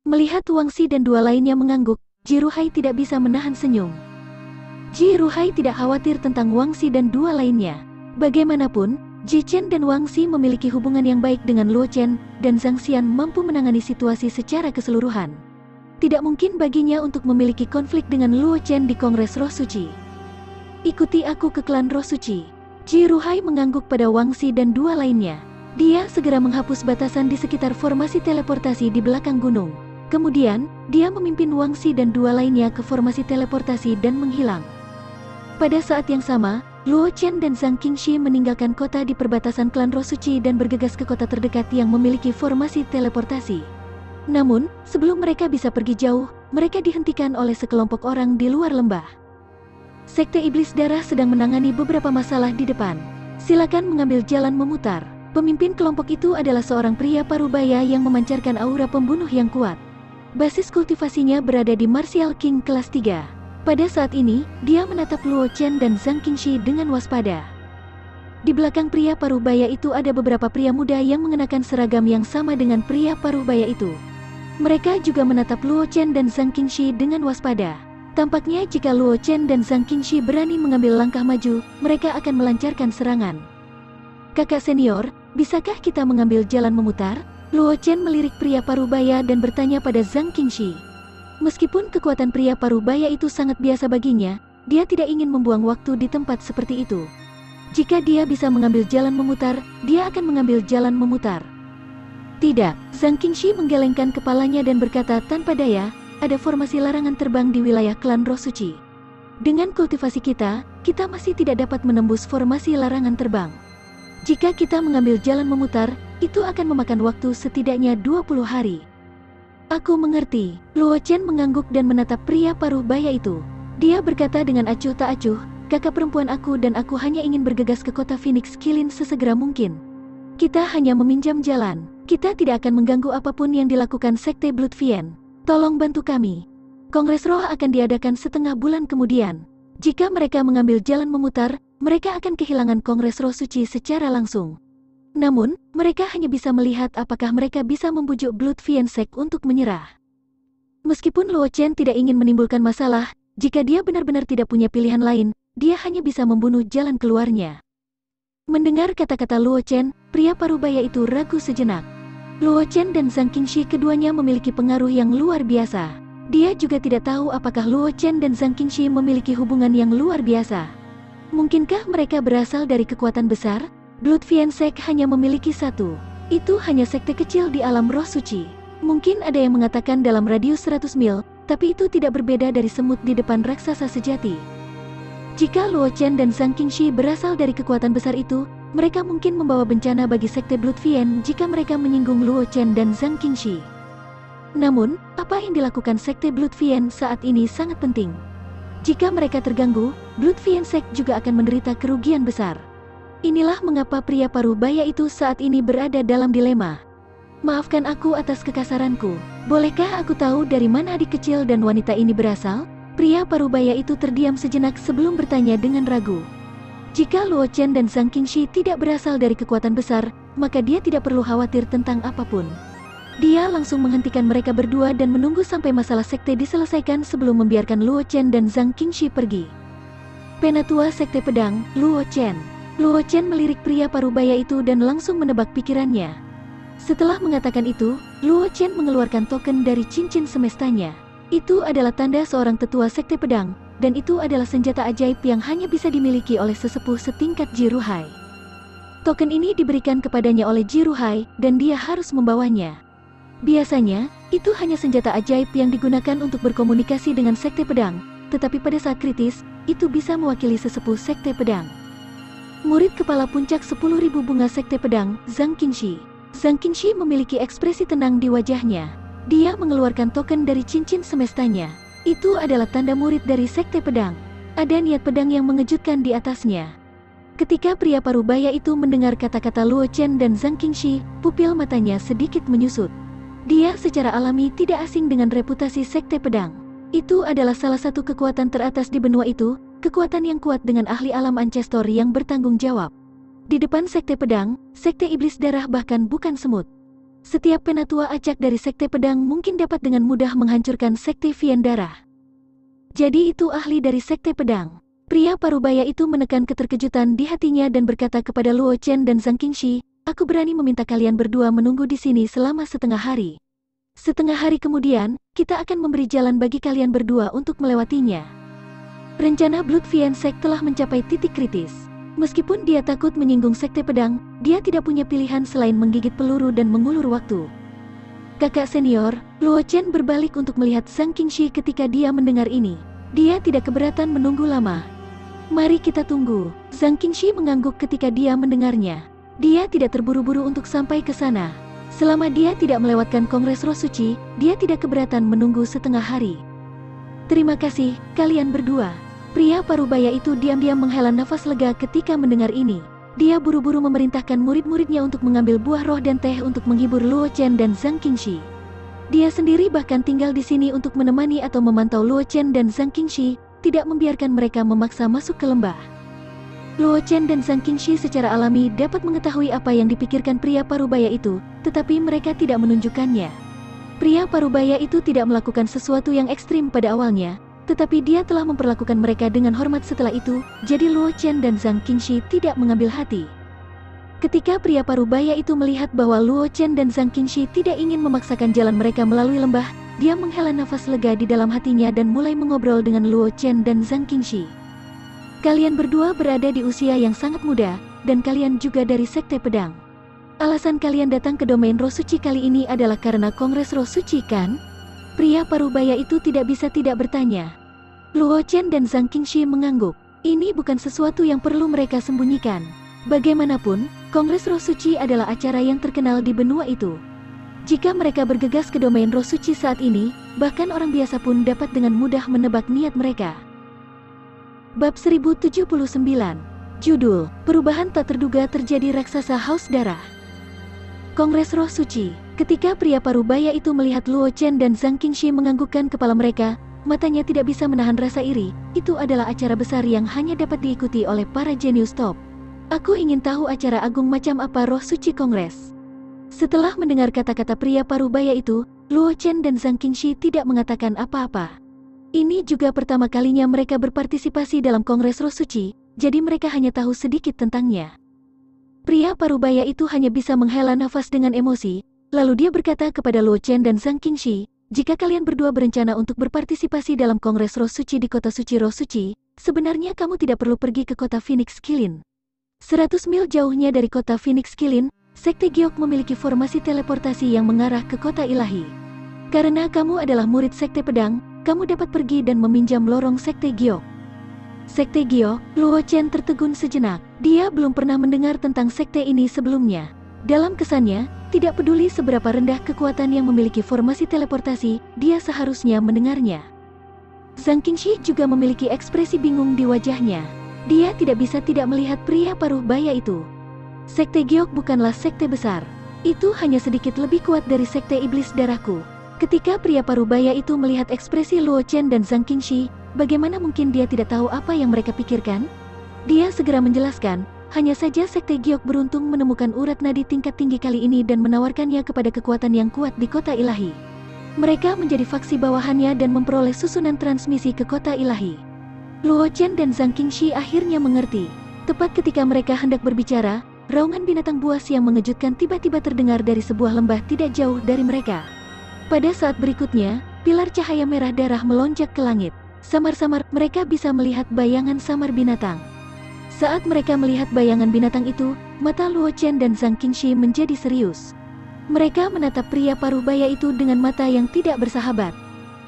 Melihat Wang Xi dan dua lainnya mengangguk, Ji Ruhai tidak bisa menahan senyum. Ji Ruhai tidak khawatir tentang Wang Xi dan dua lainnya. Bagaimanapun, Ji Chen dan Wang Xi memiliki hubungan yang baik dengan Luo Chen, dan Zhang Xian mampu menangani situasi secara keseluruhan. Tidak mungkin baginya untuk memiliki konflik dengan Luo Chen di Kongres Roh Suci. Ikuti aku ke klan Roh Suci. Ji Ruhai mengangguk pada Wang Xi dan dua lainnya. Dia segera menghapus batasan di sekitar formasi teleportasi di belakang gunung. Kemudian, dia memimpin Wang Xi dan dua lainnya ke formasi teleportasi dan menghilang. Pada saat yang sama, Luo Chen dan Zhang Qingxi meninggalkan kota di perbatasan klan Roh Suci dan bergegas ke kota terdekat yang memiliki formasi teleportasi. Namun, sebelum mereka bisa pergi jauh, mereka dihentikan oleh sekelompok orang di luar lembah. Sekte Iblis Darah sedang menangani beberapa masalah di depan. Silakan mengambil jalan memutar. Pemimpin kelompok itu adalah seorang pria parubaya yang memancarkan aura pembunuh yang kuat. Basis kultivasinya berada di Martial King kelas 3. Pada saat ini, dia menatap Luo Chen dan Zhang Qingxi dengan waspada. Di belakang pria parubaya itu ada beberapa pria muda yang mengenakan seragam yang sama dengan pria parubaya itu. Mereka juga menatap Luo Chen dan Zhang Qingxi dengan waspada. Tampaknya jika Luo Chen dan Zhang Qingxi berani mengambil langkah maju, mereka akan melancarkan serangan. Kakak senior, bisakah kita mengambil jalan memutar? Luo Chen melirik pria parubaya dan bertanya pada Zhang Qingxi. Meskipun kekuatan pria parubaya itu sangat biasa baginya, dia tidak ingin membuang waktu di tempat seperti itu. Jika dia bisa mengambil jalan memutar, dia akan mengambil jalan memutar. Tidak, Zhang Qingxi menggelengkan kepalanya dan berkata tanpa daya, ada formasi larangan terbang di wilayah klan Roh Suci. Dengan kultivasi kita kita masih tidak dapat menembus formasi larangan terbang. Jika kita mengambil jalan memutar, itu akan memakan waktu setidaknya 20 hari. Aku mengerti. Luo Chen mengangguk dan menatap pria paruh baya itu. Dia berkata dengan acuh tak acuh, kakak perempuan aku dan aku hanya ingin bergegas ke kota Phoenix Kilin sesegera mungkin. Kita hanya meminjam jalan. Kita tidak akan mengganggu apapun yang dilakukan Sekte Blood Fiend. Tolong bantu kami. Kongres Roh akan diadakan setengah bulan kemudian. Jika mereka mengambil jalan memutar, mereka akan kehilangan Kongres Roh Suci secara langsung. Namun, mereka hanya bisa melihat apakah mereka bisa membujuk Blood Fiend Sect untuk menyerah. Meskipun Luo Chen tidak ingin menimbulkan masalah, jika dia benar-benar tidak punya pilihan lain, dia hanya bisa membunuh jalan keluarnya. Mendengar kata-kata Luo Chen, pria parubaya itu ragu sejenak. Luo Chen dan Zhang Qingxi keduanya memiliki pengaruh yang luar biasa. Dia juga tidak tahu apakah Luo Chen dan Zhang Qingxi memiliki hubungan yang luar biasa. Mungkinkah mereka berasal dari kekuatan besar? Blood Fiend Sect hanya memiliki satu. Itu hanya sekte kecil di alam roh suci. Mungkin ada yang mengatakan dalam radius 100 mil, tapi itu tidak berbeda dari semut di depan raksasa sejati. Jika Luo Chen dan Zhang Qingxi berasal dari kekuatan besar itu, mereka mungkin membawa bencana bagi Sekte Blood Fiend jika mereka menyinggung Luo Chen dan Zhang Qingxi. Namun, apa yang dilakukan Sekte Blood Fiend saat ini sangat penting. Jika mereka terganggu, Blood Fiend Sect juga akan menderita kerugian besar. Inilah mengapa pria parubaya itu saat ini berada dalam dilema. Maafkan aku atas kekasaranku. Bolehkah aku tahu dari mana adik kecil dan wanita ini berasal? Pria parubaya itu terdiam sejenak sebelum bertanya dengan ragu. Jika Luo Chen dan Zhang Qingxi tidak berasal dari kekuatan besar, maka dia tidak perlu khawatir tentang apapun. Dia langsung menghentikan mereka berdua dan menunggu sampai masalah sekte diselesaikan sebelum membiarkan Luo Chen dan Zhang Qingxi pergi. Penatua Sekte Pedang, Luo Chen. Luo Chen melirik pria parubaya itu dan langsung menebak pikirannya. Setelah mengatakan itu, Luo Chen mengeluarkan token dari cincin semestanya. Itu adalah tanda seorang tetua Sekte Pedang, dan itu adalah senjata ajaib yang hanya bisa dimiliki oleh sesepuh setingkat Jiruhai. Token ini diberikan kepadanya oleh Jiruhai, dan dia harus membawanya. Biasanya, itu hanya senjata ajaib yang digunakan untuk berkomunikasi dengan Sekte Pedang, tetapi pada saat kritis, itu bisa mewakili sesepuh Sekte Pedang. Murid kepala puncak 10.000 bunga Sekte Pedang, Zhang Qingxi. Zhang Qingxi memiliki ekspresi tenang di wajahnya. Dia mengeluarkan token dari cincin semestanya. Itu adalah tanda murid dari Sekte Pedang. Ada niat pedang yang mengejutkan di atasnya. Ketika pria parubaya itu mendengar kata-kata Luo Chen dan Zhang Qingxi, pupil matanya sedikit menyusut. Dia secara alami tidak asing dengan reputasi Sekte Pedang. Itu adalah salah satu kekuatan teratas di benua itu, kekuatan yang kuat dengan ahli alam Ancestor yang bertanggung jawab. Di depan Sekte Pedang, Sekte Iblis Darah bahkan bukan semut. Setiap penatua acak dari Sekte Pedang mungkin dapat dengan mudah menghancurkan Sekte Fiend Darah. Jadi itu ahli dari Sekte Pedang. Pria parubaya itu menekan keterkejutan di hatinya dan berkata kepada Luo Chen dan Zhang Qingxi, aku berani meminta kalian berdua menunggu di sini selama setengah hari. Setengah hari kemudian, kita akan memberi jalan bagi kalian berdua untuk melewatinya. Rencana Blood Fiend Sect telah mencapai titik kritis. Meskipun dia takut menyinggung Sekte Pedang, dia tidak punya pilihan selain menggigit peluru dan mengulur waktu. Kakak senior, Luo Chen berbalik untuk melihat Zhang Qingxi ketika dia mendengar ini. Dia tidak keberatan menunggu lama. Mari kita tunggu. Zhang Qingxi mengangguk ketika dia mendengarnya. Dia tidak terburu-buru untuk sampai ke sana. Selama dia tidak melewatkan Kongres Roh Suci, dia tidak keberatan menunggu setengah hari. Terima kasih, kalian berdua. Pria parubaya itu diam-diam menghela nafas lega ketika mendengar ini. Dia buru-buru memerintahkan murid-muridnya untuk mengambil buah roh dan teh untuk menghibur Luo Chen dan Zhang Qingxi. Dia sendiri bahkan tinggal di sini untuk menemani atau memantau Luo Chen dan Zhang Qingxi, tidak membiarkan mereka memaksa masuk ke lembah. Luo Chen dan Zhang Qingxi secara alami dapat mengetahui apa yang dipikirkan pria parubaya itu, tetapi mereka tidak menunjukkannya. Pria parubaya itu tidak melakukan sesuatu yang ekstrim pada awalnya, tetapi dia telah memperlakukan mereka dengan hormat setelah itu, jadi Luo Chen dan Zhang Qingxi tidak mengambil hati. Ketika pria parubaya itu melihat bahwa Luo Chen dan Zhang Qingxi tidak ingin memaksakan jalan mereka melalui lembah, dia menghela nafas lega di dalam hatinya dan mulai mengobrol dengan Luo Chen dan Zhang Qingxi. Kalian berdua berada di usia yang sangat muda, dan kalian juga dari Sekte Pedang. Alasan kalian datang ke domain roh suci kali ini adalah karena Kongres Roh Suci, kan? Pria parubaya itu tidak bisa tidak bertanya. Luo Chen dan Zhang Qingxi mengangguk. Ini bukan sesuatu yang perlu mereka sembunyikan. Bagaimanapun, Kongres Roh Suci adalah acara yang terkenal di benua itu. Jika mereka bergegas ke domain Roh Suci saat ini, bahkan orang biasa pun dapat dengan mudah menebak niat mereka. Bab 1079. Judul, Perubahan Tak Terduga Terjadi Raksasa Haus Darah. Kongres Roh Suci. Ketika pria parubaya itu melihat Luo Chen dan Zhang Qingxi menganggukkan kepala mereka, matanya tidak bisa menahan rasa iri. Itu adalah acara besar yang hanya dapat diikuti oleh para jenius top. Aku ingin tahu acara agung macam apa Roh Suci Kongres. Setelah mendengar kata-kata pria parubaya itu, Luo Chen dan Zhang Qingxi tidak mengatakan apa-apa. Ini juga pertama kalinya mereka berpartisipasi dalam Kongres Roh Suci, jadi mereka hanya tahu sedikit tentangnya. Pria parubaya itu hanya bisa menghela nafas dengan emosi, lalu dia berkata kepada Luo Chen dan Zhang Qingxi, jika kalian berdua berencana untuk berpartisipasi dalam Kongres Roh Suci di Kota Suci Roh Suci, sebenarnya kamu tidak perlu pergi ke kota Phoenix Kilin. 100 mil jauhnya dari kota Phoenix Kilin, Sekte Giok memiliki formasi teleportasi yang mengarah ke kota ilahi. Karena kamu adalah murid Sekte Pedang, kamu dapat pergi dan meminjam lorong Sekte Giok. Sekte Giok, Luo Chen tertegun sejenak. Dia belum pernah mendengar tentang sekte ini sebelumnya. Dalam kesannya, tidak peduli seberapa rendah kekuatan yang memiliki formasi teleportasi, dia seharusnya mendengarnya. Zhang Qingxi juga memiliki ekspresi bingung di wajahnya. Dia tidak bisa tidak melihat pria parubaya itu. Sekte Giok bukanlah sekte besar. Itu hanya sedikit lebih kuat dari sekte iblis darahku. Ketika pria parubaya itu melihat ekspresi Luo Chen dan Zhang Qingxi, bagaimana mungkin dia tidak tahu apa yang mereka pikirkan? Dia segera menjelaskan, hanya saja sekte Giok beruntung menemukan urat nadi tingkat tinggi kali ini dan menawarkannya kepada kekuatan yang kuat di kota ilahi. Mereka menjadi faksi bawahannya dan memperoleh susunan transmisi ke kota ilahi. Luo Chen dan Zhang Qingxi akhirnya mengerti. Tepat ketika mereka hendak berbicara, raungan binatang buas yang mengejutkan tiba-tiba terdengar dari sebuah lembah tidak jauh dari mereka. Pada saat berikutnya, pilar cahaya merah darah melonjak ke langit. Samar-samar, mereka bisa melihat bayangan samar binatang. Saat mereka melihat bayangan binatang itu, mata Luo Chen dan Zhang Qingxi menjadi serius. Mereka menatap pria parubaya itu dengan mata yang tidak bersahabat.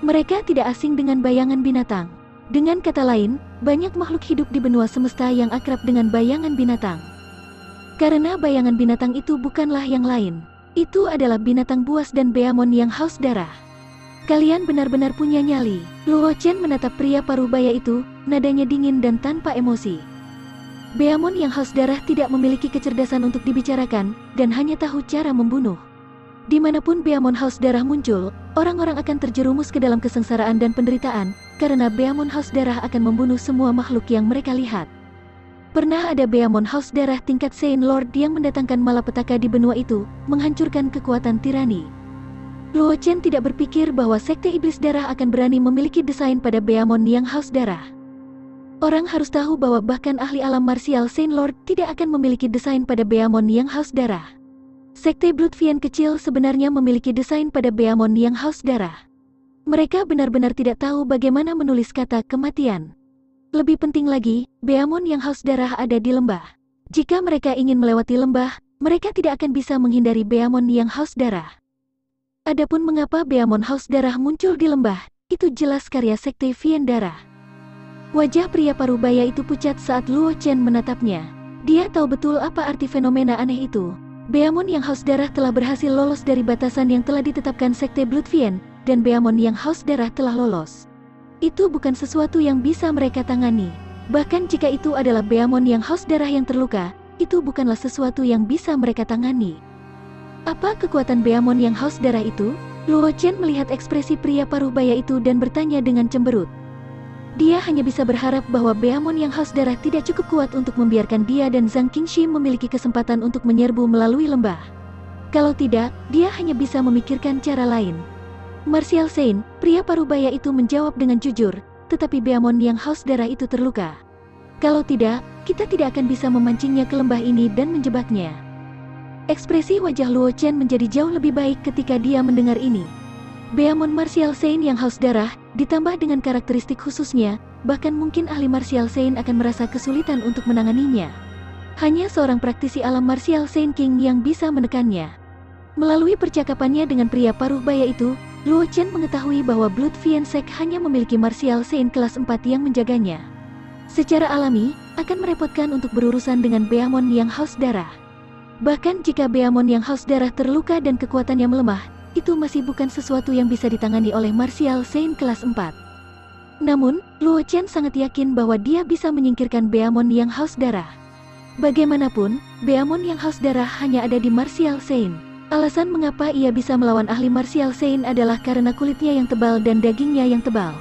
Mereka tidak asing dengan bayangan binatang. Dengan kata lain, banyak makhluk hidup di benua semesta yang akrab dengan bayangan binatang. Karena bayangan binatang itu bukanlah yang lain. Itu adalah binatang buas dan beamon yang haus darah. Kalian benar-benar punya nyali. Luo Chen menatap pria parubaya itu, nadanya dingin dan tanpa emosi. Beamon yang haus darah tidak memiliki kecerdasan untuk dibicarakan, dan hanya tahu cara membunuh. Dimanapun beamon haus darah muncul, orang-orang akan terjerumus ke dalam kesengsaraan dan penderitaan, karena beamon haus darah akan membunuh semua makhluk yang mereka lihat. Pernah ada beamon haus darah tingkat Saint Lord yang mendatangkan malapetaka di benua itu, menghancurkan kekuatan tirani. Luo Chen tidak berpikir bahwa sekte iblis darah akan berani memiliki desain pada beamon yang haus darah. Orang harus tahu bahwa bahkan ahli alam marsial Saint Lord tidak akan memiliki desain pada beamon yang haus darah. Sekte Blood Fiend kecil sebenarnya memiliki desain pada beamon yang haus darah. Mereka benar-benar tidak tahu bagaimana menulis kata kematian. Lebih penting lagi, beamon yang haus darah ada di lembah. Jika mereka ingin melewati lembah, mereka tidak akan bisa menghindari beamon yang haus darah. Adapun mengapa beamon haus darah muncul di lembah, itu jelas karya sekte Fiend darah. Wajah pria parubaya itu pucat saat Luo Chen menatapnya. Dia tahu betul apa arti fenomena aneh itu. Beamon yang haus darah telah berhasil lolos dari batasan yang telah ditetapkan sekte Blood Fiend, dan beamon yang haus darah telah lolos. Itu bukan sesuatu yang bisa mereka tangani. Bahkan jika itu adalah beamon yang haus darah yang terluka, itu bukanlah sesuatu yang bisa mereka tangani. Apa kekuatan beamon yang haus darah itu? Luo Chen melihat ekspresi pria parubaya itu dan bertanya dengan cemberut. Dia hanya bisa berharap bahwa beamon yang haus darah tidak cukup kuat untuk membiarkan dia dan Zhang Qingxi memiliki kesempatan untuk menyerbu melalui lembah. Kalau tidak, dia hanya bisa memikirkan cara lain. Martial Saint, pria parubaya itu menjawab dengan jujur, tetapi beamon yang haus darah itu terluka. Kalau tidak, kita tidak akan bisa memancingnya ke lembah ini dan menjebaknya. Ekspresi wajah Luo Chen menjadi jauh lebih baik ketika dia mendengar ini. Beamon Martial Saint yang haus darah, ditambah dengan karakteristik khususnya, bahkan mungkin ahli Martial Saint akan merasa kesulitan untuk menanganinya. Hanya seorang praktisi alam Martial Saint King yang bisa menekannya. Melalui percakapannya dengan pria parubaya itu, Luo Chen mengetahui bahwa Blood Fiend Sect hanya memiliki Martial Saint kelas 4 yang menjaganya. secara alami, akan merepotkan untuk berurusan dengan Beamon yang haus darah. Bahkan jika Beamon yang haus darah terluka dan kekuatannya melemah, itu masih bukan sesuatu yang bisa ditangani oleh Martial Saint kelas 4. Namun, Luo Chen sangat yakin bahwa dia bisa menyingkirkan Beamon yang haus darah. Bagaimanapun, Beamon yang haus darah hanya ada di Martial Saint. Alasan mengapa ia bisa melawan ahli Martial Saint adalah karena kulitnya yang tebal dan dagingnya yang tebal.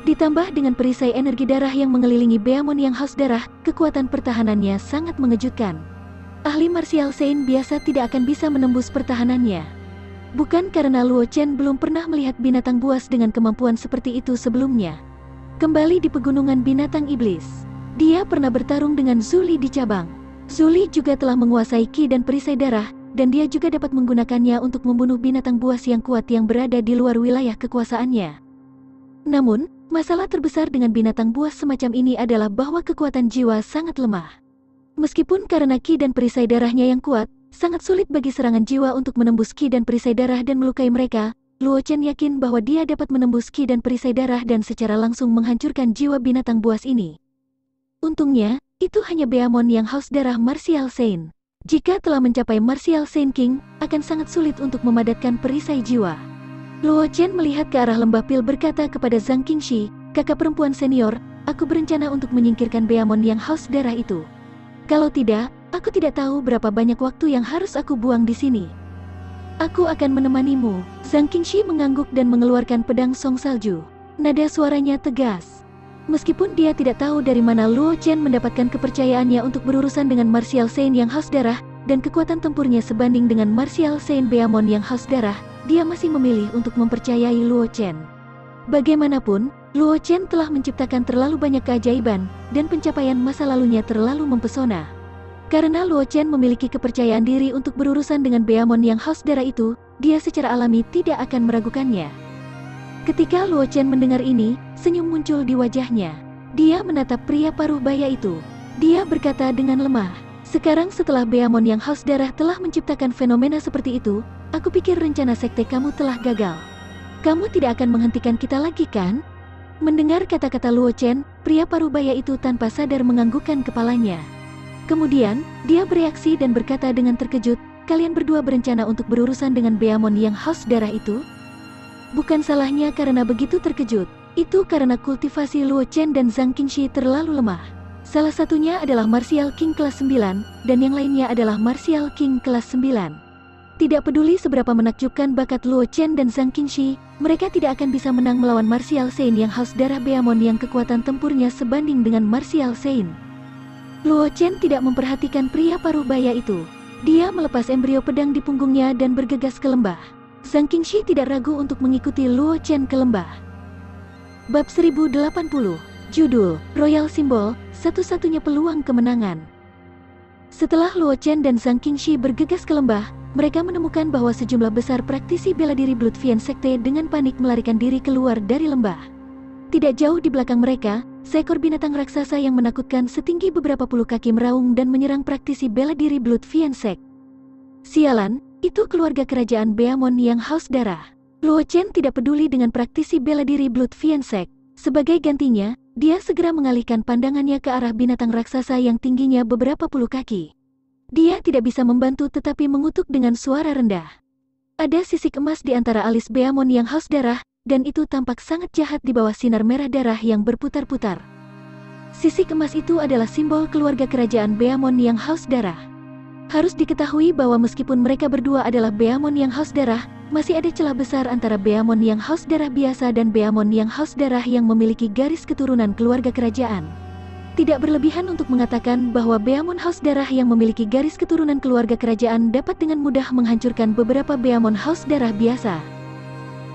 Ditambah dengan perisai energi darah yang mengelilingi Beamon yang haus darah, kekuatan pertahanannya sangat mengejutkan. Ahli Martial Saint biasa tidak akan bisa menembus pertahanannya. Bukan karena Luo Chen belum pernah melihat binatang buas dengan kemampuan seperti itu sebelumnya. Kembali di pegunungan binatang iblis, dia pernah bertarung dengan Zuli di cabang. Zuli juga telah menguasai Qi dan perisai darah, dan dia juga dapat menggunakannya untuk membunuh binatang buas yang kuat yang berada di luar wilayah kekuasaannya. Namun, masalah terbesar dengan binatang buas semacam ini adalah bahwa kekuatan jiwa sangat lemah. Meskipun karena Qi dan perisai darahnya yang kuat, sangat sulit bagi serangan jiwa untuk menembus Qi dan perisai darah dan melukai mereka. Luo Chen yakin bahwa dia dapat menembus Qi dan perisai darah dan secara langsung menghancurkan jiwa binatang buas ini. Untungnya, itu hanya Beamon yang haus darah Martial Saint. Jika telah mencapai Martial Saint King, akan sangat sulit untuk memadatkan perisai jiwa. Luo Chen melihat ke arah lembah pil berkata kepada Zhang Qingxi, kakak perempuan senior, aku berencana untuk menyingkirkan Beamon yang haus darah itu. Kalau tidak, aku tidak tahu berapa banyak waktu yang harus aku buang di sini. Aku akan menemanimu. Zhang Qingxi mengangguk dan mengeluarkan pedang song salju. Nada suaranya tegas. Meskipun dia tidak tahu dari mana Luo Chen mendapatkan kepercayaannya untuk berurusan dengan Martial Saint yang haus darah, dan kekuatan tempurnya sebanding dengan Martial Saint Beamon yang haus darah, dia masih memilih untuk mempercayai Luo Chen. Bagaimanapun, Luo Chen telah menciptakan terlalu banyak keajaiban, dan pencapaian masa lalunya terlalu mempesona. Karena Luo Chen memiliki kepercayaan diri untuk berurusan dengan Beamon yang haus darah itu, dia secara alami tidak akan meragukannya. Ketika Luo Chen mendengar ini, senyum muncul di wajahnya. Dia menatap pria paruh baya itu. Dia berkata dengan lemah, sekarang setelah Beamon yang haus darah telah menciptakan fenomena seperti itu, aku pikir rencana sekte kamu telah gagal. Kamu tidak akan menghentikan kita lagi kan? Mendengar kata-kata Luo Chen, pria paruh baya itu tanpa sadar menganggukkan kepalanya. Kemudian, dia bereaksi dan berkata dengan terkejut, kalian berdua berencana untuk berurusan dengan Beamon yang haus darah itu? Bukan salahnya karena begitu terkejut. Itu karena kultivasi Luo Chen dan Zhang Qingxi terlalu lemah. Salah satunya adalah Martial King kelas 9, dan yang lainnya adalah Martial King kelas 9. Tidak peduli seberapa menakjubkan bakat Luo Chen dan Zhang Qingxi, mereka tidak akan bisa menang melawan Martial Saint yang haus darah Beamon yang kekuatan tempurnya sebanding dengan Martial Saint. Luo Chen tidak memperhatikan pria paruh baya itu. Dia melepas embrio pedang di punggungnya dan bergegas ke lembah. Zhang Qingxi tidak ragu untuk mengikuti Luo Chen ke lembah. Bab 1080, Judul, Royal Symbol, satu-satunya peluang kemenangan. Setelah Luo Chen dan Zhang Qingxi bergegas ke lembah, mereka menemukan bahwa sejumlah besar praktisi bela diri Blood Fiend Sekte dengan panik melarikan diri keluar dari lembah. Tidak jauh di belakang mereka, seekor binatang raksasa yang menakutkan setinggi beberapa puluh kaki meraung dan menyerang praktisi bela diri Blood Fiend Sekte. Sialan, itu keluarga kerajaan Beamon yang haus darah. Luo Chen tidak peduli dengan praktisi bela diri Blood Fiend Sekte. Sebagai gantinya, dia segera mengalihkan pandangannya ke arah binatang raksasa yang tingginya beberapa puluh kaki. Dia tidak bisa membantu tetapi mengutuk dengan suara rendah. Ada sisik emas di antara alis Beamon yang haus darah, dan itu tampak sangat jahat di bawah sinar merah darah yang berputar-putar. Sisik emas itu adalah simbol keluarga kerajaan Beamon yang haus darah. Harus diketahui bahwa meskipun mereka berdua adalah Beamon yang haus darah, masih ada celah besar antara Beamon yang haus darah biasa dan Beamon yang haus darah yang memiliki garis keturunan keluarga kerajaan. Tidak berlebihan untuk mengatakan bahwa Beamon haus darah yang memiliki garis keturunan keluarga kerajaan dapat dengan mudah menghancurkan beberapa Beamon haus darah biasa.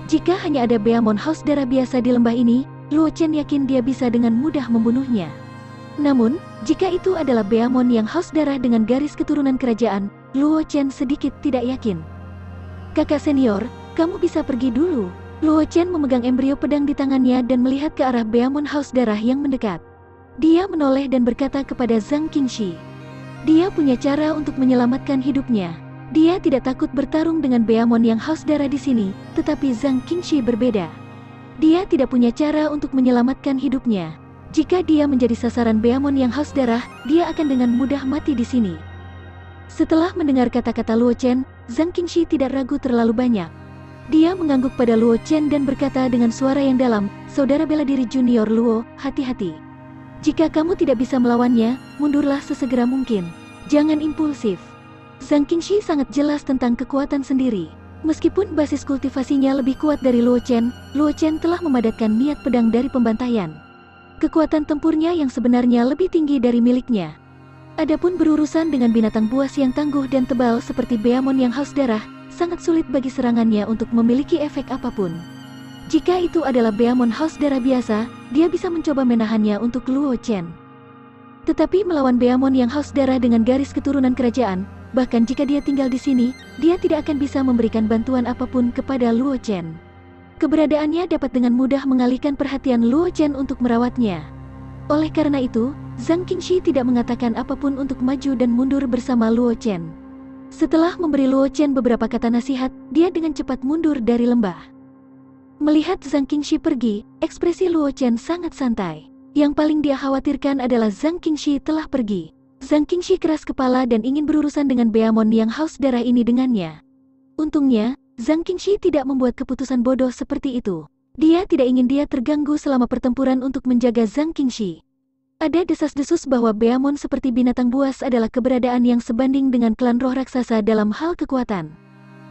Jika hanya ada Beamon haus darah biasa di lembah ini, Luo Chen yakin dia bisa dengan mudah membunuhnya. Namun, jika itu adalah Beamon yang haus darah dengan garis keturunan kerajaan, Luo Chen sedikit tidak yakin. Kakak senior, kamu bisa pergi dulu. Luo Chen memegang embrio pedang di tangannya dan melihat ke arah Beamon haus darah yang mendekat. Dia menoleh dan berkata kepada Zhang Qingxi. Dia punya cara untuk menyelamatkan hidupnya. Dia tidak takut bertarung dengan Beamon yang haus darah di sini, tetapi Zhang Qingxi berbeda. Dia tidak punya cara untuk menyelamatkan hidupnya. Jika dia menjadi sasaran Beamon yang haus darah, dia akan dengan mudah mati di sini. Setelah mendengar kata-kata Luo Chen, Zhang Qingxi tidak ragu terlalu banyak. Dia mengangguk pada Luo Chen dan berkata dengan suara yang dalam, "Saudara bela diri junior Luo, hati-hati. Jika kamu tidak bisa melawannya, mundurlah sesegera mungkin. Jangan impulsif." Zhang Qingxi sangat jelas tentang kekuatan sendiri. Meskipun basis kultivasinya lebih kuat dari Luo Chen telah memadatkan niat pedang dari pembantaian. Kekuatan tempurnya yang sebenarnya lebih tinggi dari miliknya. Adapun berurusan dengan binatang buas yang tangguh dan tebal seperti Beamon yang haus darah, sangat sulit bagi serangannya untuk memiliki efek apapun. Jika itu adalah Beamon haus darah biasa, dia bisa mencoba menahannya untuk Luo Chen. Tetapi melawan Beamon yang haus darah dengan garis keturunan kerajaan, bahkan jika dia tinggal di sini, dia tidak akan bisa memberikan bantuan apapun kepada Luo Chen. Keberadaannya dapat dengan mudah mengalihkan perhatian Luo Chen untuk merawatnya. Oleh karena itu, Zhang Qingxi tidak mengatakan apapun untuk maju dan mundur bersama Luo Chen. Setelah memberi Luo Chen beberapa kata nasihat, dia dengan cepat mundur dari lembah. Melihat Zhang Qingxi pergi, ekspresi Luo Chen sangat santai. Yang paling dia khawatirkan adalah Zhang Qingxi telah pergi. Zhang Qingxi keras kepala dan ingin berurusan dengan Beamon yang haus darah ini dengannya. Untungnya, Zhang Qingxi tidak membuat keputusan bodoh seperti itu. Dia tidak ingin dia terganggu selama pertempuran untuk menjaga Zhang Qingxi. Ada desas-desus bahwa Beamon seperti binatang buas adalah keberadaan yang sebanding dengan klan roh raksasa dalam hal kekuatan.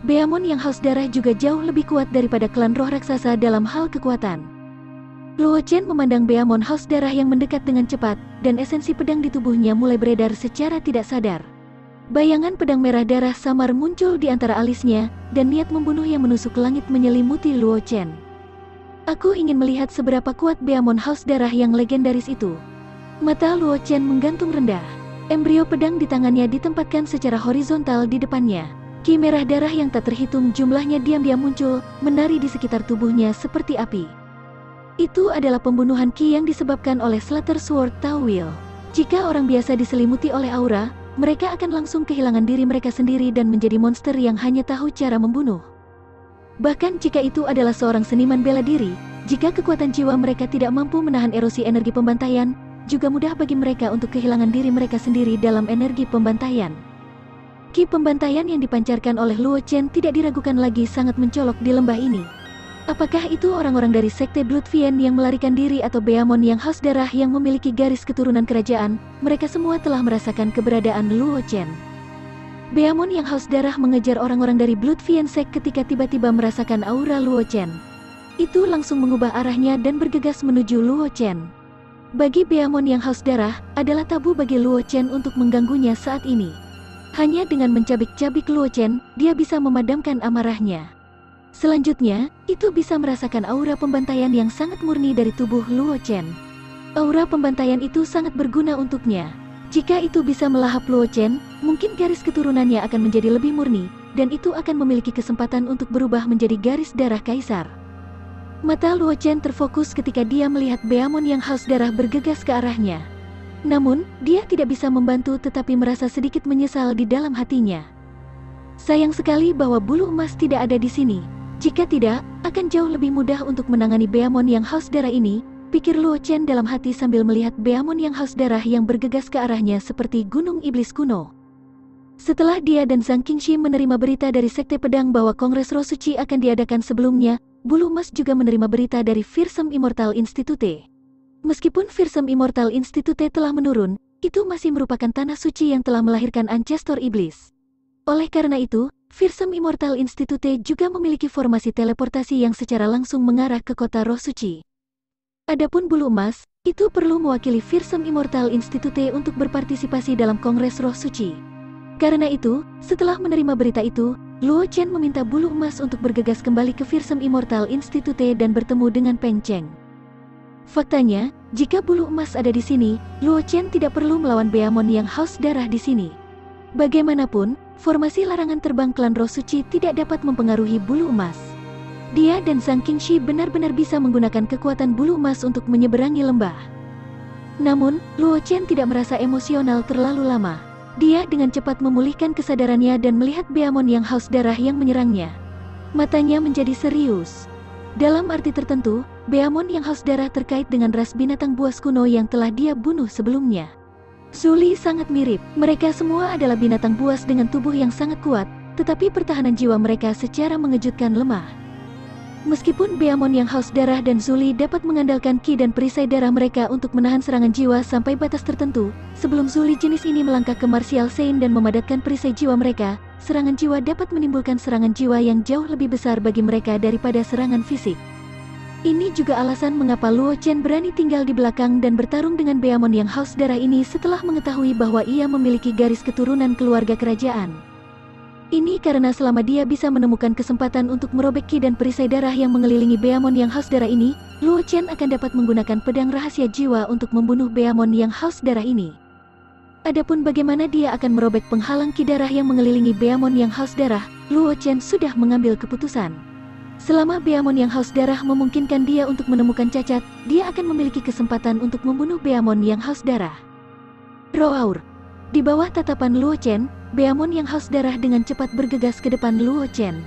Beamon yang haus darah juga jauh lebih kuat daripada klan roh raksasa dalam hal kekuatan. Luo Chen memandang Beamon haus darah yang mendekat dengan cepat, dan esensi pedang di tubuhnya mulai beredar secara tidak sadar. Bayangan pedang merah darah samar muncul di antara alisnya, dan niat membunuh yang menusuk langit menyelimuti Luo Chen. Aku ingin melihat seberapa kuat Beamon haus darah yang legendaris itu. Mata Luo Chen menggantung rendah. Embrio pedang di tangannya ditempatkan secara horizontal di depannya. Ki merah darah yang tak terhitung jumlahnya diam-diam muncul, menari di sekitar tubuhnya seperti api. Itu adalah pembunuhan Ki yang disebabkan oleh Slaughter Sword Tao Will. Jika orang biasa diselimuti oleh aura, mereka akan langsung kehilangan diri mereka sendiri dan menjadi monster yang hanya tahu cara membunuh. Bahkan jika itu adalah seorang seniman bela diri, jika kekuatan jiwa mereka tidak mampu menahan erosi energi pembantaian, juga mudah bagi mereka untuk kehilangan diri mereka sendiri dalam energi pembantaian. Ki pembantaian yang dipancarkan oleh Luo Chen tidak diragukan lagi sangat mencolok di lembah ini. Apakah itu orang-orang dari Sekte Blood Fiend yang melarikan diri atau Beamon yang haus darah yang memiliki garis keturunan kerajaan? Mereka semua telah merasakan keberadaan Luo Chen. Beamon yang haus darah mengejar orang-orang dari Blood Fiend Sect ketika tiba-tiba merasakan aura Luo Chen. Itu langsung mengubah arahnya dan bergegas menuju Luo Chen. Bagi Beamon yang haus darah, adalah tabu bagi Luo Chen untuk mengganggunya saat ini. Hanya dengan mencabik-cabik Luo Chen, dia bisa memadamkan amarahnya. Selanjutnya, itu bisa merasakan aura pembantaian yang sangat murni dari tubuh Luo Chen. Aura pembantaian itu sangat berguna untuknya. Jika itu bisa melahap Luo Chen, mungkin garis keturunannya akan menjadi lebih murni, dan itu akan memiliki kesempatan untuk berubah menjadi garis darah kaisar. Mata Luo Chen terfokus ketika dia melihat Beamon yang haus darah bergegas ke arahnya. Namun, dia tidak bisa membantu tetapi merasa sedikit menyesal di dalam hatinya. Sayang sekali bahwa bulu emas tidak ada di sini. Jika tidak, akan jauh lebih mudah untuk menangani Beamon yang haus darah ini, pikir Luo Chen dalam hati sambil melihat Beamon yang haus darah yang bergegas ke arahnya seperti gunung iblis kuno. Setelah dia dan Zhang Qingxi menerima berita dari Sekte Pedang bahwa Kongres Roh Suci akan diadakan sebelumnya, bulu emas juga menerima berita dari Fearsome Immortal Institute. Meskipun Fearsome Immortal Institute telah menurun, itu masih merupakan tanah suci yang telah melahirkan Ancestor Iblis. Oleh karena itu, Fearsome Immortal Institute juga memiliki formasi teleportasi yang secara langsung mengarah ke kota Roh Suci. Adapun bulu emas, itu perlu mewakili Fearsome Immortal Institute untuk berpartisipasi dalam Kongres Roh Suci. Karena itu, setelah menerima berita itu, Luo Chen meminta bulu emas untuk bergegas kembali ke Fearsome Immortal Institute dan bertemu dengan Peng Cheng. Faktanya, jika bulu emas ada di sini, Luo Chen tidak perlu melawan Beamon yang haus darah di sini. Bagaimanapun, formasi larangan terbang klan Roh Suci tidak dapat mempengaruhi bulu emas. Dia dan Zhang Qingxi benar-benar bisa menggunakan kekuatan bulu emas untuk menyeberangi lembah. Namun, Luo Chen tidak merasa emosional terlalu lama. Dia dengan cepat memulihkan kesadarannya dan melihat Beamon yang haus darah yang menyerangnya. Matanya menjadi serius. Dalam arti tertentu, Beamon yang haus darah terkait dengan ras binatang buas kuno yang telah dia bunuh sebelumnya. Zuli sangat mirip, mereka semua adalah binatang buas dengan tubuh yang sangat kuat, tetapi pertahanan jiwa mereka secara mengejutkan lemah. Meskipun Beamon yang haus darah dan Zuli dapat mengandalkan ki dan perisai darah mereka untuk menahan serangan jiwa sampai batas tertentu, sebelum Zuli jenis ini melangkah ke Martial Saint dan memadatkan perisai jiwa mereka, serangan jiwa dapat menimbulkan serangan jiwa yang jauh lebih besar bagi mereka daripada serangan fisik. Ini juga alasan mengapa Luo Chen berani tinggal di belakang dan bertarung dengan Beamon yang haus darah ini setelah mengetahui bahwa ia memiliki garis keturunan keluarga kerajaan. Ini karena selama dia bisa menemukan kesempatan untuk merobek ki dan perisai darah yang mengelilingi Beamon yang haus darah ini, Luo Chen akan dapat menggunakan pedang rahasia jiwa untuk membunuh Beamon yang haus darah ini. Adapun bagaimana dia akan merobek penghalang ki darah yang mengelilingi Beamon yang haus darah, Luo Chen sudah mengambil keputusan. Selama Beamon yang haus darah memungkinkan dia untuk menemukan cacat, dia akan memiliki kesempatan untuk membunuh Beamon yang haus darah. Roar. Di bawah tatapan Luo Chen, Beamon yang haus darah dengan cepat bergegas ke depan Luo Chen.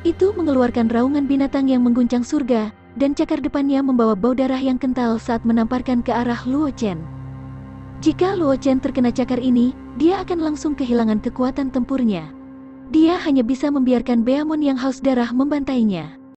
Itu mengeluarkan raungan binatang yang mengguncang surga, dan cakar depannya membawa bau darah yang kental saat menamparkan ke arah Luo Chen. Jika Luo Chen terkena cakar ini, dia akan langsung kehilangan kekuatan tempurnya. Dia hanya bisa membiarkan Beamon yang haus darah membantainya.